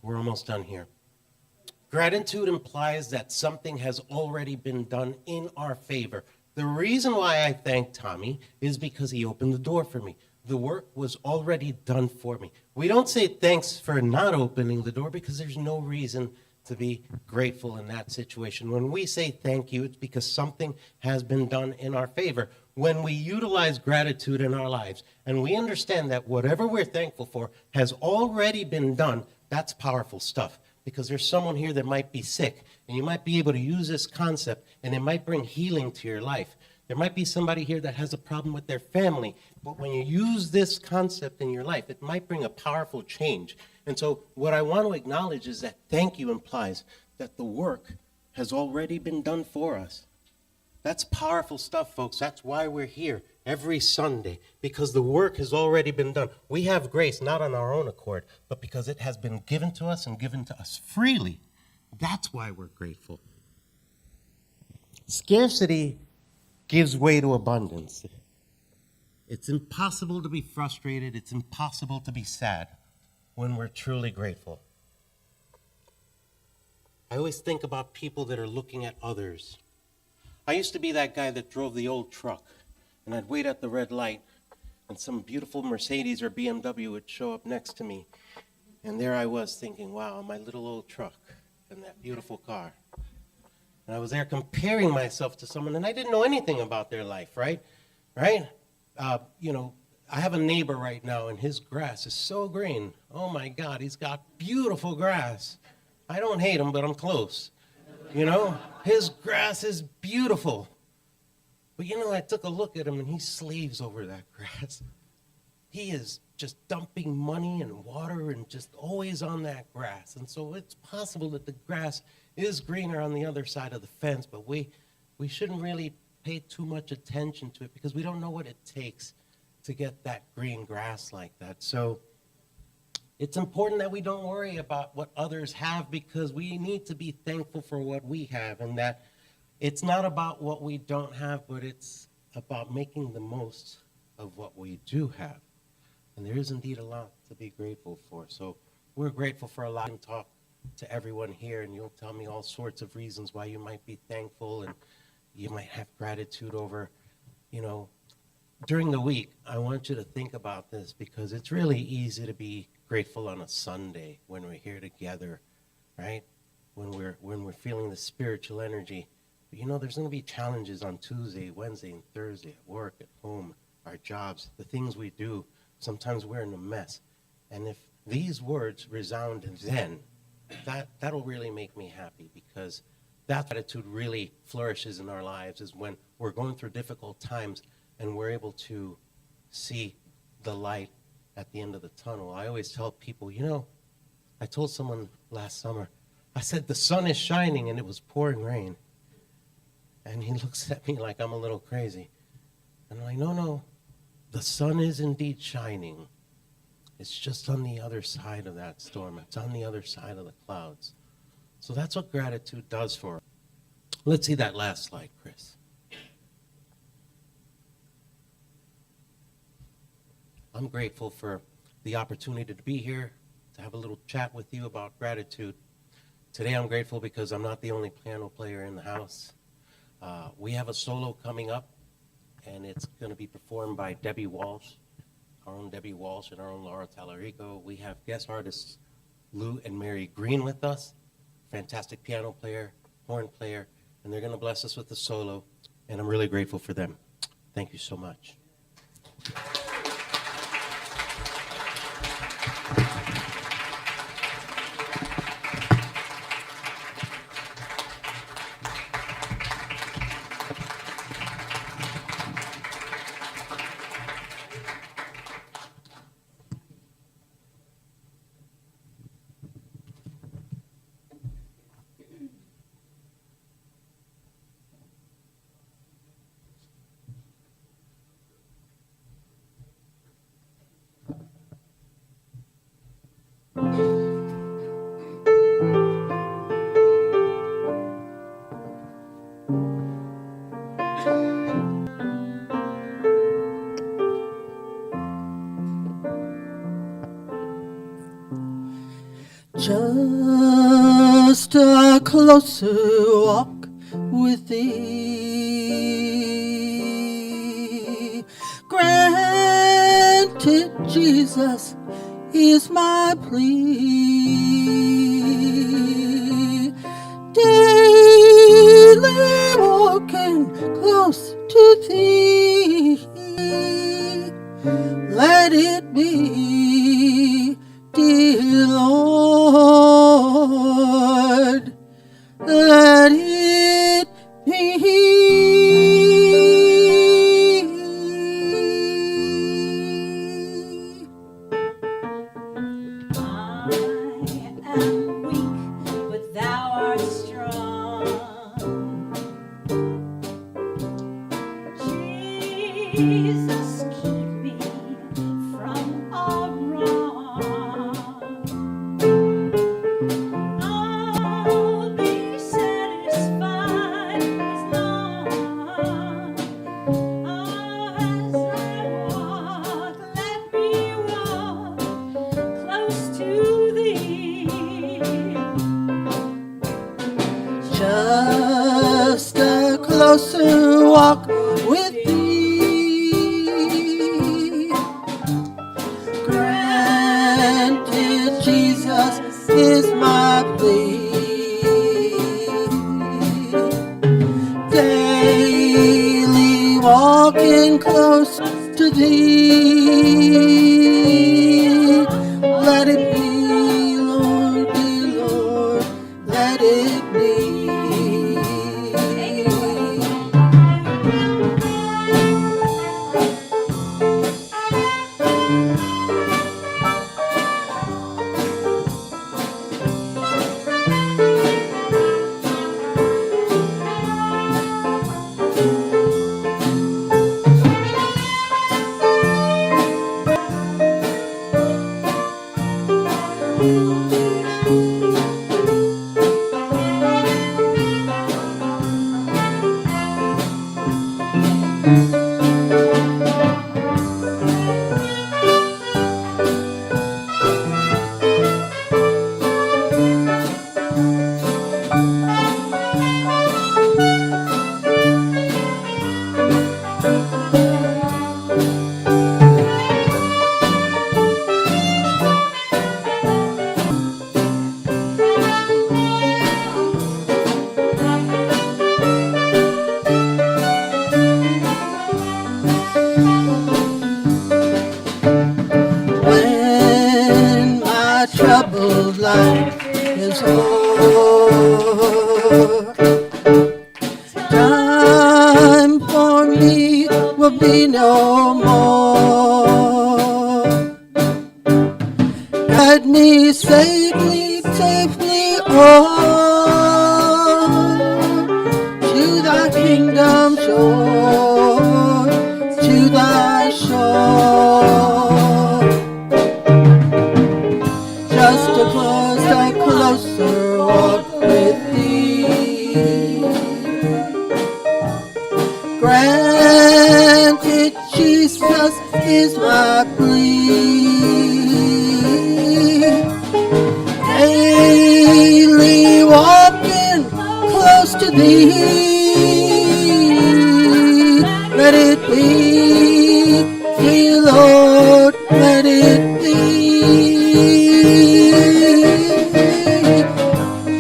C: We're almost done here. Gratitude implies that something has already been done in our favor. The reason why I thank Tommy is because he opened the door for me. The work was already done for me. We don't say thanks for not opening the door because there's no reason to be grateful in that situation. When we say thank you, it's because something has been done in our favor. When we utilize gratitude in our lives and we understand that whatever we're thankful for has already been done, that's powerful stuff. because there's someone here that might be sick, and you might be able to use this concept, and it might bring healing to your life. There might be somebody here that has a problem with their family, but when you use this concept in your life, it might bring a powerful change. And so what I want to acknowledge is that thank you implies that the work has already been done for us. That's powerful stuff, folks. That's why we're here every Sunday, because the work has already been done. We have grace not on our own accord, but because it has been given to us and given to us freely. That's why we're grateful. Scarcity gives way to abundance. It's impossible to be frustrated. It's impossible to be sad when we're truly grateful. I always think about people that are looking at others. I used to be that guy that drove the old truck, and I'd wait at the red light, and some beautiful Mercedes or BMW would show up next to me. And there I was thinking, wow, my little old truck and that beautiful car. And I was there comparing myself to someone, and I didn't know anything about their life, right? I have a neighbor right now, and his grass is so green. Oh, my God, he's got beautiful grass. I don't hate him, but I'm close. His grass is beautiful. But I took a look at him, and he slaves over that grass. He is just dumping money and water and just always on that grass. And so it's possible that the grass is greener on the other side of the fence, but we shouldn't really pay too much attention to it because we don't know what it takes to get that green grass like that. So it's important that we don't worry about what others have, because we need to be thankful for what we have, and that it's not about what we don't have, but it's about making the most of what we do have. And there is indeed a lot to be grateful for. So we're grateful for a lot, and talk to everyone here, and you'll tell me all sorts of reasons why you might be thankful and you might have gratitude over, during the week. I want you to think about this, because it's really easy to be grateful on a Sunday when we're here together, right? When we're feeling the spiritual energy. But there's going to be challenges on Tuesday, Wednesday, and Thursday at work, at home, our jobs, the things we do. Sometimes we're in a mess. And if these words resound then, that'll really make me happy, because that attitude really flourishes in our lives, is when we're going through difficult times and we're able to see the light at the end of the tunnel. I always tell people, I told someone last summer, I said, the sun is shining and it was pouring rain. And he looks at me like I'm a little crazy. And I'm like, no, the sun is indeed shining. It's just on the other side of that storm. It's on the other side of the clouds. So that's what gratitude does for us. Let's see that last slide, Chris. I'm grateful for the opportunity to be here, to have a little chat with you about gratitude. Today I'm grateful because I'm not the only piano player in the house. We have a solo coming up, and it's going to be performed by Debbie Walsh, our own Debbie Walsh and our own Laura Tallarico. We have guest artists Lou and Mary Green with us, fantastic piano player, horn player, and they're going to bless us with a solo, and I'm really grateful for them. Thank you so much.
B: Just a closer walk with thee. Granted, Jesus is my plea. Daily walking close to thee. Let it be, dear Lord.
A: Jesus, keep me from all wrong. I'll be satisfied as long as I walk. Let me walk close to thee.
B: Just a closer walk with thee. Granted, Jesus is my plea. Daily walking close to thee. Let it be, Lord, dear Lord, let it be. When my troubled life is o'er, time for me will be no more. Guide me safely on to thy kingdom shore, to thy shore. Just a closer walk with thee. Granted, Jesus is my plea. Daily walking close to thee. Let it be, dear Lord, let it be.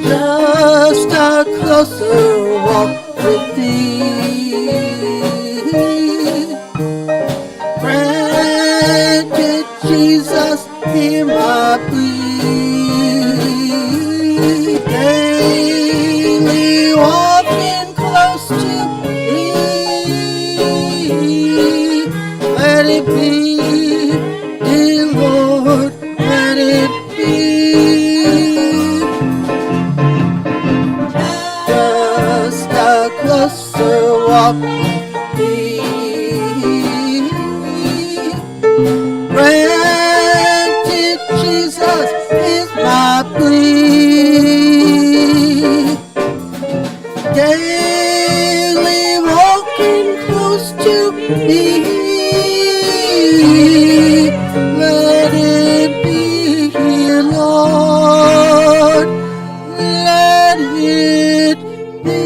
B: Just a closer walk with thee. Granted, Jesus, hear my plea. Daily walking close to thee. Let it be, dear Lord, let it be. Just a closer walk with thee. Granted, Jesus is my plea. Daily walking close to thee. Let it be, Lord, let it be.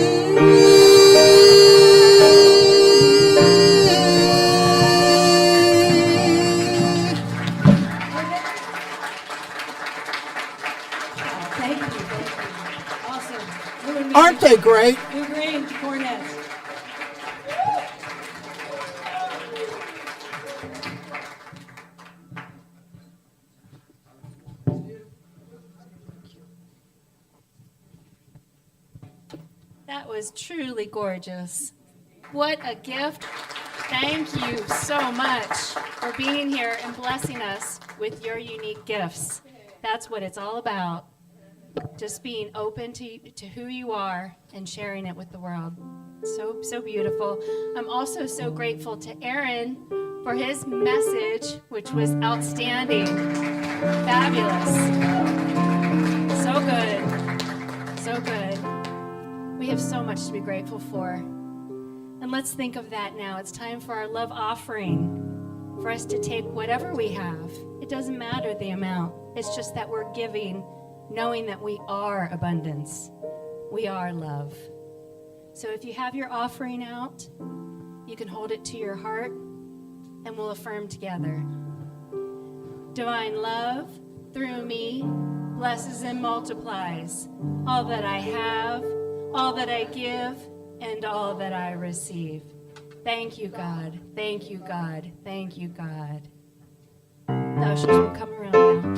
A: Thank you. Awesome. Blue and
B: Aren't they great?
A: Blue Green cornets.
F: That was truly gorgeous. What a gift. Thank you so much for being here and blessing us with your unique gifts. That's what it's all about. Just being open to who you are and sharing it with the world. So beautiful. I'm also so grateful to Aron for his message, which was outstanding. Fabulous. So good. So good. We have so much to be grateful for. And let's think of that now. It's time for our love offering, for us to take whatever we have. It doesn't matter the amount. It's just that we're giving, knowing that we are abundance. We are love. So if you have your offering out, you can hold it to your heart and we'll affirm together. Divine love through me blesses and multiplies all that I have, all that I give, and all that I receive. Thank you, God. Thank you, God. Thank you, God. The ushers will come around now.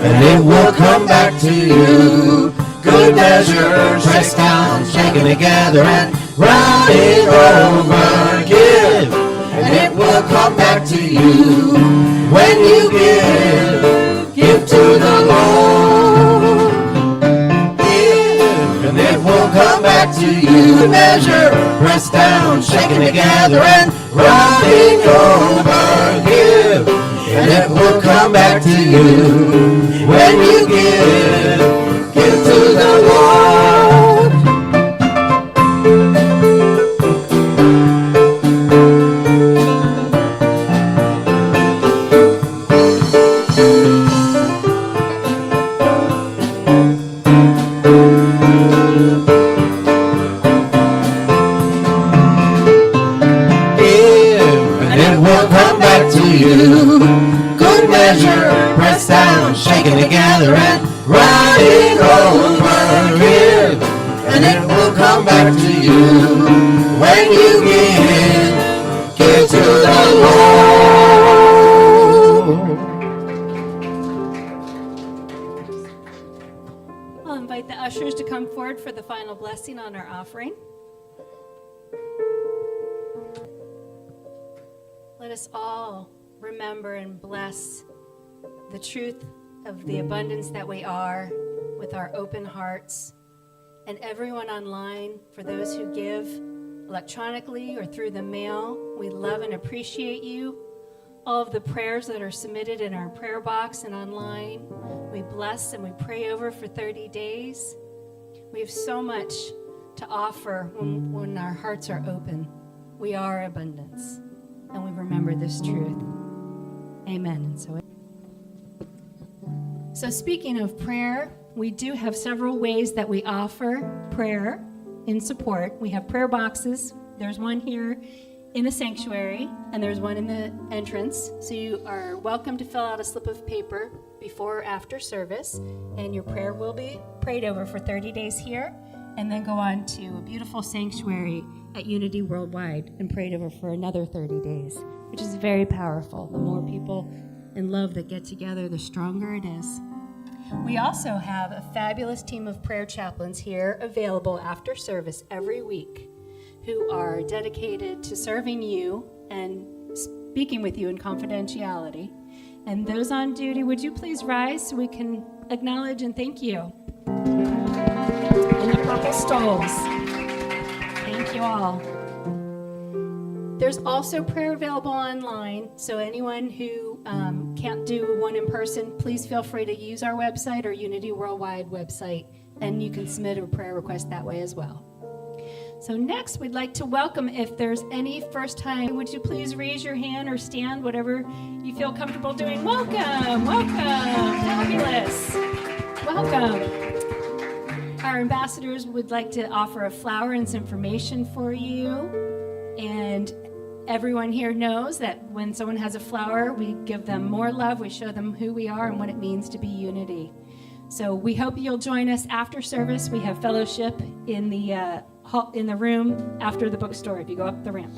B: And it will come back to you. Good measure, pressed down, shaken together, and running over. Give, and it will come back to you. When you give to the Lord. Give, and it will come back to you. Good measure, pressed down, shaken together, and running over. Give, and it will come back to you. When you give to the Lord. Give, and it will come back to you. Good measure, pressed down, shaken together, and running over. Give, and it will come back to you. When you give to the Lord.
F: I'll invite the ushers to come forward for the final blessing on our offering. Let us all remember and bless the truth of the abundance that we are with our open hearts. And everyone online, for those who give electronically or through the mail, we love and appreciate you. All of the prayers that are submitted in our prayer box and online, we bless and we pray over for 30 days. We have so much to offer when our hearts are open. We are abundance, and we remember this truth. Amen. And so speaking of prayer, we do have several ways that we offer prayer in support. We have prayer boxes. There's one here in the sanctuary, and there's one in the entrance. So you are welcome to fill out a slip of paper before or after service, and your prayer will be prayed over for 30 days here, and then go on to a beautiful sanctuary at Unity Worldwide and prayed over for another 30 days, which is very powerful. The more people in love that get together, the stronger it is. We also have a fabulous team of prayer chaplains here available after service every week who are dedicated to serving you and speaking with you in confidentiality. And those on duty, would you please rise so we can acknowledge and thank you? In the purple stoles. Thank you all. There's also prayer available online, so anyone who can't do one in person, please feel free to use our website or Unity Worldwide website, and you can submit a prayer request that way as well. So next, we'd like to welcome, if there's any first time, would you please raise your hand or stand, whatever you feel comfortable doing. Welcome, fabulous, welcome. Our ambassadors would like to offer a flower and some information for you. And everyone here knows that when someone has a flower, we give them more love, we show them who we are and what it means to be unity. So we hope you'll join us after service. We have fellowship in the room after the bookstore if you go up the ramp.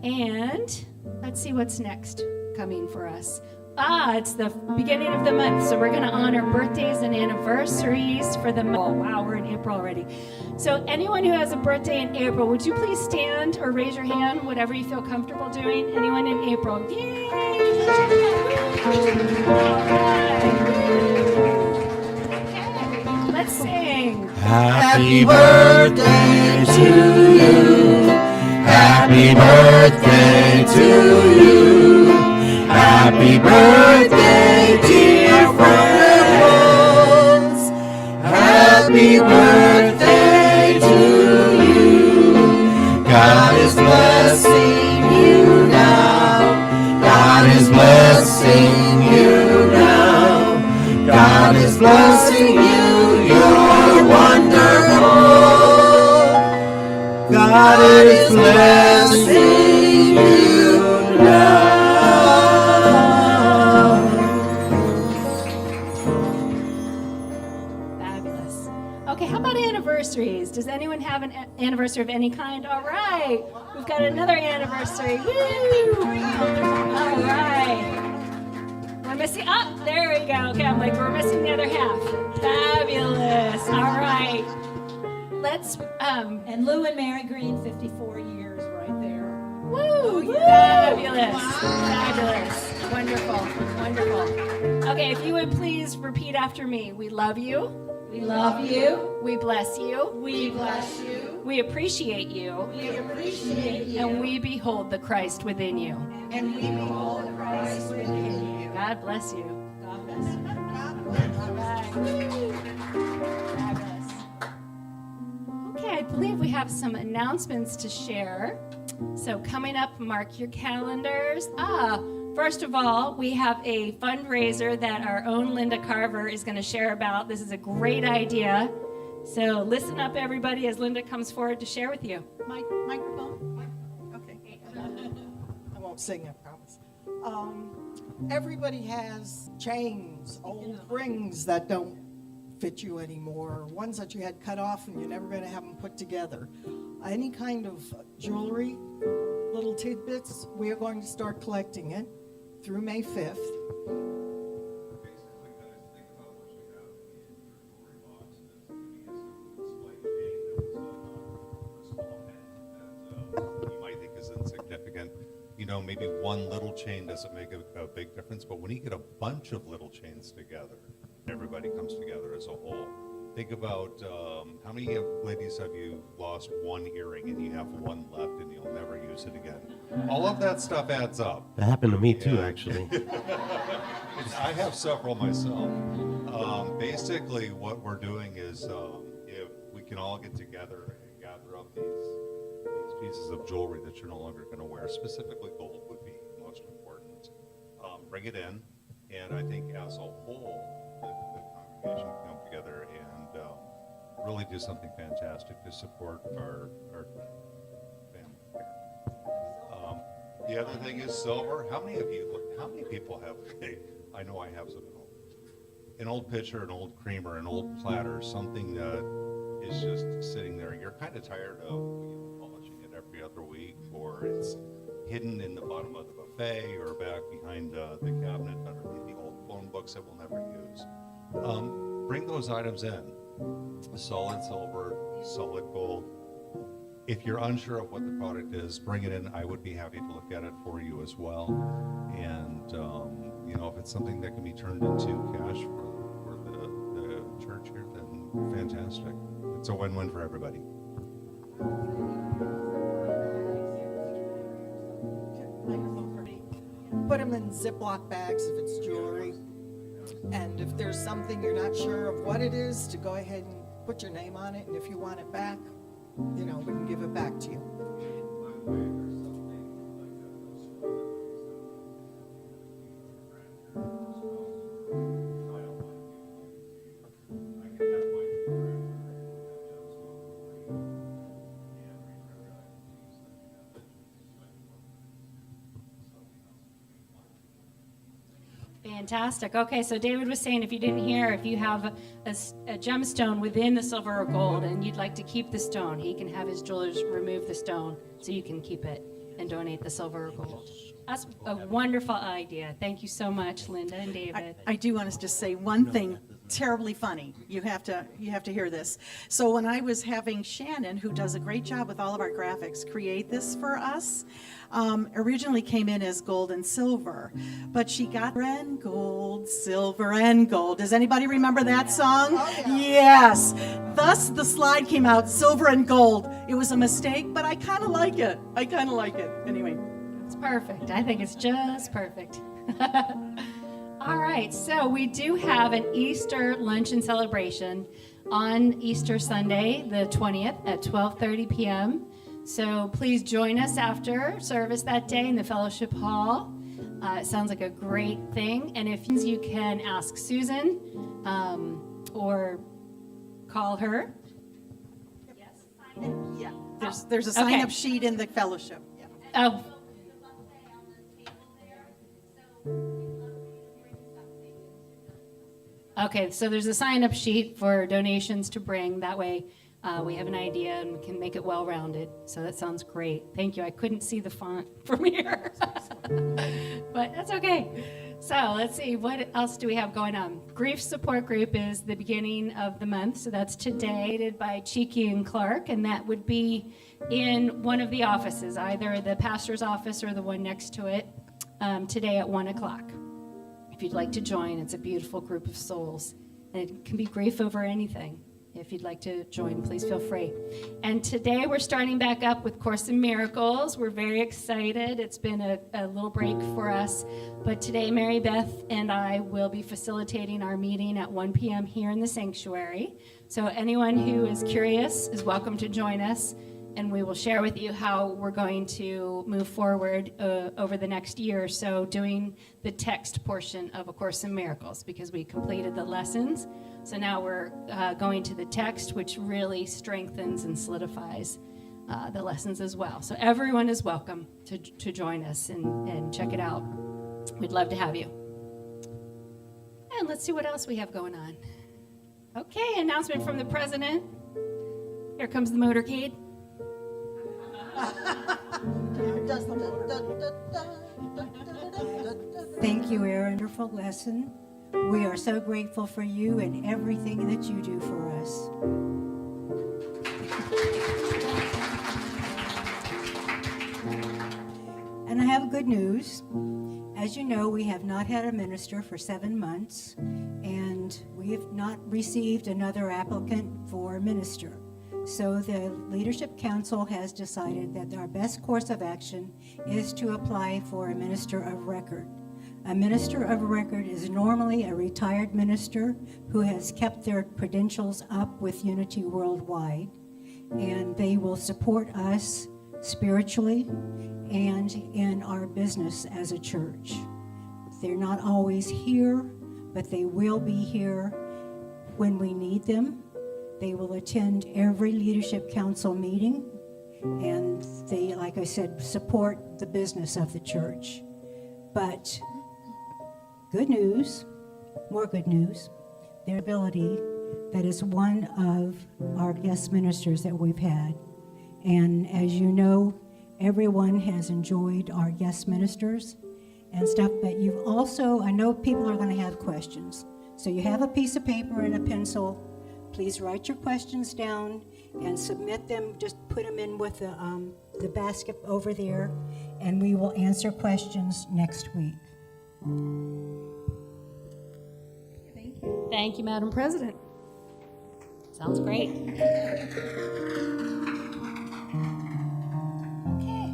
F: And let's see what's next coming for us.
H: It's the beginning of the month, so we're going to honor birthdays and anniversaries for the month. Oh, wow, we're in April already. So anyone who has a birthday in April, would you please stand or raise your hand, whatever you feel comfortable doing? Anyone in April? Yay! Okay, let's sing.
B: Happy birthday to you. Happy birthday to you. Happy birthday, dear friends. Happy birthday to you. God is blessing you now. God is blessing you now. God is blessing you. You're wonderful. God is blessing you now.
H: Fabulous. Okay, how about anniversaries? Does anyone have an anniversary of any kind? All right, we've got another anniversary. Woo! All right. We're missing, there we go. Okay, I'm like, we're missing the other half. Fabulous. All right. Let's,
A: And Lou and Mary Green, 54 years right there.
H: woo! Fabulous. Fabulous. Wonderful. Wonderful. Okay, if you would please repeat after me. We love you.
A: We love you.
H: We bless you.
A: We bless you.
H: We appreciate you.
A: We appreciate you.
H: And we behold the Christ within you.
A: And we behold Christ within you.
H: God bless you.
A: God bless you.
H: All right. Fabulous. Okay, I believe we have some announcements to share. So coming up, mark your calendars. First of all, we have a fundraiser that our own Linda Carver is going to share about. This is a great idea. So listen up, everybody, as Linda comes forward to share with you.
I: Microphone? Okay. I won't sing, I promise. Everybody has chains, old rings that don't fit you anymore, ones that you had cut off and you're never going to have them put together. Any kind of jewelry, little tidbits, we are going to start collecting it through May 5th.
J: Insignificant. You know, maybe one little chain doesn't make a big difference, but when you get a bunch of little chains together, everybody comes together as a whole. Think about how many ladies have you lost one earring and you have one left and you'll never use it again? All of that stuff adds up.
C: That happened to me too, actually.
J: I have several myself. Basically, what we're doing is if we can all get together and gather up these pieces of jewelry that you're no longer going to wear, specifically gold would be most important. Bring it in, and I think as a whole, the congregation can come together and really do something fantastic to support our family here. The other thing is silver. How many people have, I know I have an old pitcher, an old creamer, an old platter, something that is just sitting there. You're kind of tired of polishing it every other week, or it's hidden in the bottom of the buffet or back behind the cabinet underneath the old phone books that we'll never use. Bring those items in. Solid silver, solid gold. If you're unsure of what the product is, bring it in. I would be happy to look at it for you as well. And if it's something that can be turned into cash for the church here, then fantastic. It's a win-win for everybody.
I: Put them in Ziploc bags if it's jewelry. And if there's something you're not sure of what it is, to go ahead and put your name on it. And if you want it back, we can give it back to you.
H: Fantastic. Okay, so David was saying, if you didn't hear, if you have a gemstone within the silver or gold and you'd like to keep the stone, he can have his jewelers remove the stone so you can keep it. and donate the silver or gold. That's a wonderful idea. Thank you so much, Linda and David.
I: I do want to just say one thing terribly funny. You have to hear this. So when I was having Shannon, who does a great job with all of our graphics, create this for us, originally came in as gold and silver, but she got and gold, silver and gold. Does anybody remember that song? Oh, yeah. Yes. Thus the slide came out silver and gold. It was a mistake, but I kind of like it. Anyway.
H: It's perfect. I think it's just perfect. All right, so we do have an Easter luncheon celebration on Easter Sunday, the 20th at 12:30 p.m. So please join us after service that day in the fellowship hall. It sounds like a great thing. And if you can ask Susan or call her.
I: Yeah, there's a sign-up sheet in the fellowship. Yeah.
H: Oh. Okay, so there's a sign-up sheet for donations to bring. That way we have an idea and we can make it well-rounded. So that sounds great. Thank you. I couldn't see the font from here, but that's okay. So let's see, what else do we have going on? Grief Support Group is the beginning of the month. So that's today, led by Cheeky and Clark, and that would be in one of the offices, either the pastor's office or the one next to it, today at 1 o'clock. If you'd like to join, it's a beautiful group of souls. And it can be grief over anything. If you'd like to join, please feel free. And today we're starting back up with Course in Miracles. We're very excited. It's been a little break for us. But today Mary Beth and I will be facilitating our meeting at 1 p.m. here in the sanctuary. So anyone who is curious is welcome to join us. And we will share with you how we're going to move forward over the next year or so doing the text portion of A Course in Miracles, because we completed the lessons. So now we're going to the text, which really strengthens and solidifies the lessons as well. So everyone is welcome to join us and check it out. We'd love to have you. And let's see what else we have going on. Okay, announcement from the president. Here comes the motorcade.
K: Thank you, Aron. Wonderful lesson. We are so grateful for you and everything that you do for us. And I have good news. As you know, we have not had a minister for 7 months, and we have not received another applicant for minister. So the Leadership Council has decided that our best course of action is to apply for a minister of record. A minister of record is normally a retired minister who has kept their credentials up with Unity Worldwide, and they will support us spiritually and in our business as a church. They're not always here, but they will be here when we need them. They will attend every Leadership Council meeting, and they, like I said, support the business of the church. But good news, more good news, their ability, that is one of our guest ministers that we've had. And as you know, everyone has enjoyed our guest ministers and stuff, but you've also, I know people are going to have questions. So you have a piece of paper and a pencil. Please write your questions down and submit them. Just put them in with the basket over there, and we will answer questions next week.
H: Thank you. Thank you, Madam President. Sounds great. Okay,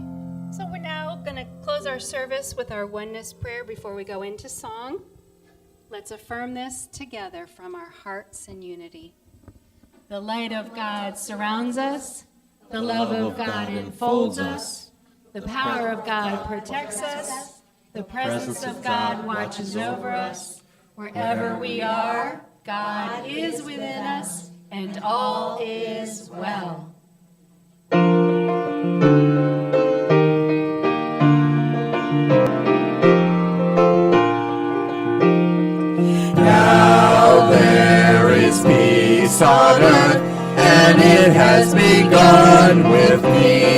H: so we're now going to close our service with our oneness prayer before we go into song. Let's affirm this together from our hearts in unity. The light of God surrounds us. The love of God enfolds us. The power of God protects us. The presence of God watches over us. Wherever we are, God is within us, and all is well.
B: Now there is peace on earth, and it has begun with me.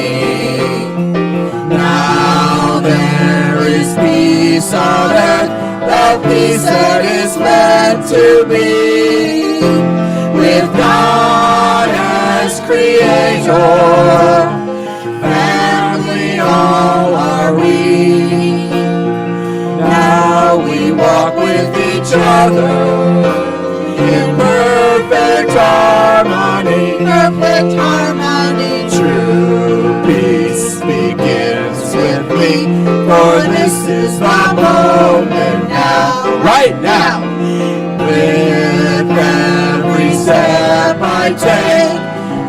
B: Now peace on earth, the peace that is meant to be with God as creator. Family all are we. Now we walk with each other in perfect harmony, perfect harmony. True peace begins with me, for this is my moment now, right now. With every step I take,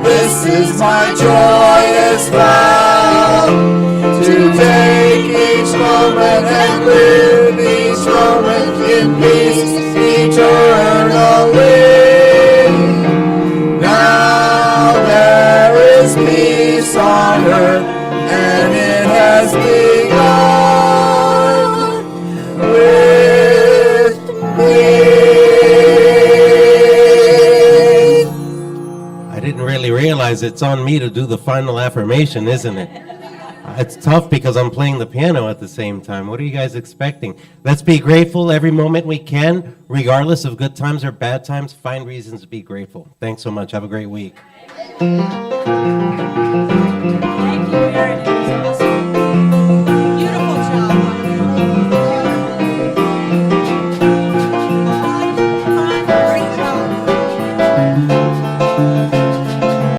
B: this is my joyous vow, to take each moment and live each moment in peace eternally. Now there is peace on earth, and it has begun with me.
C: I didn't really realize it's on me to do the final affirmation, isn't it? It's tough because I'm playing the piano at the same time. What are you guys expecting? Let's be grateful every moment we can, regardless of good times or bad times. Find reasons to be grateful. Thanks so much. Have a great week.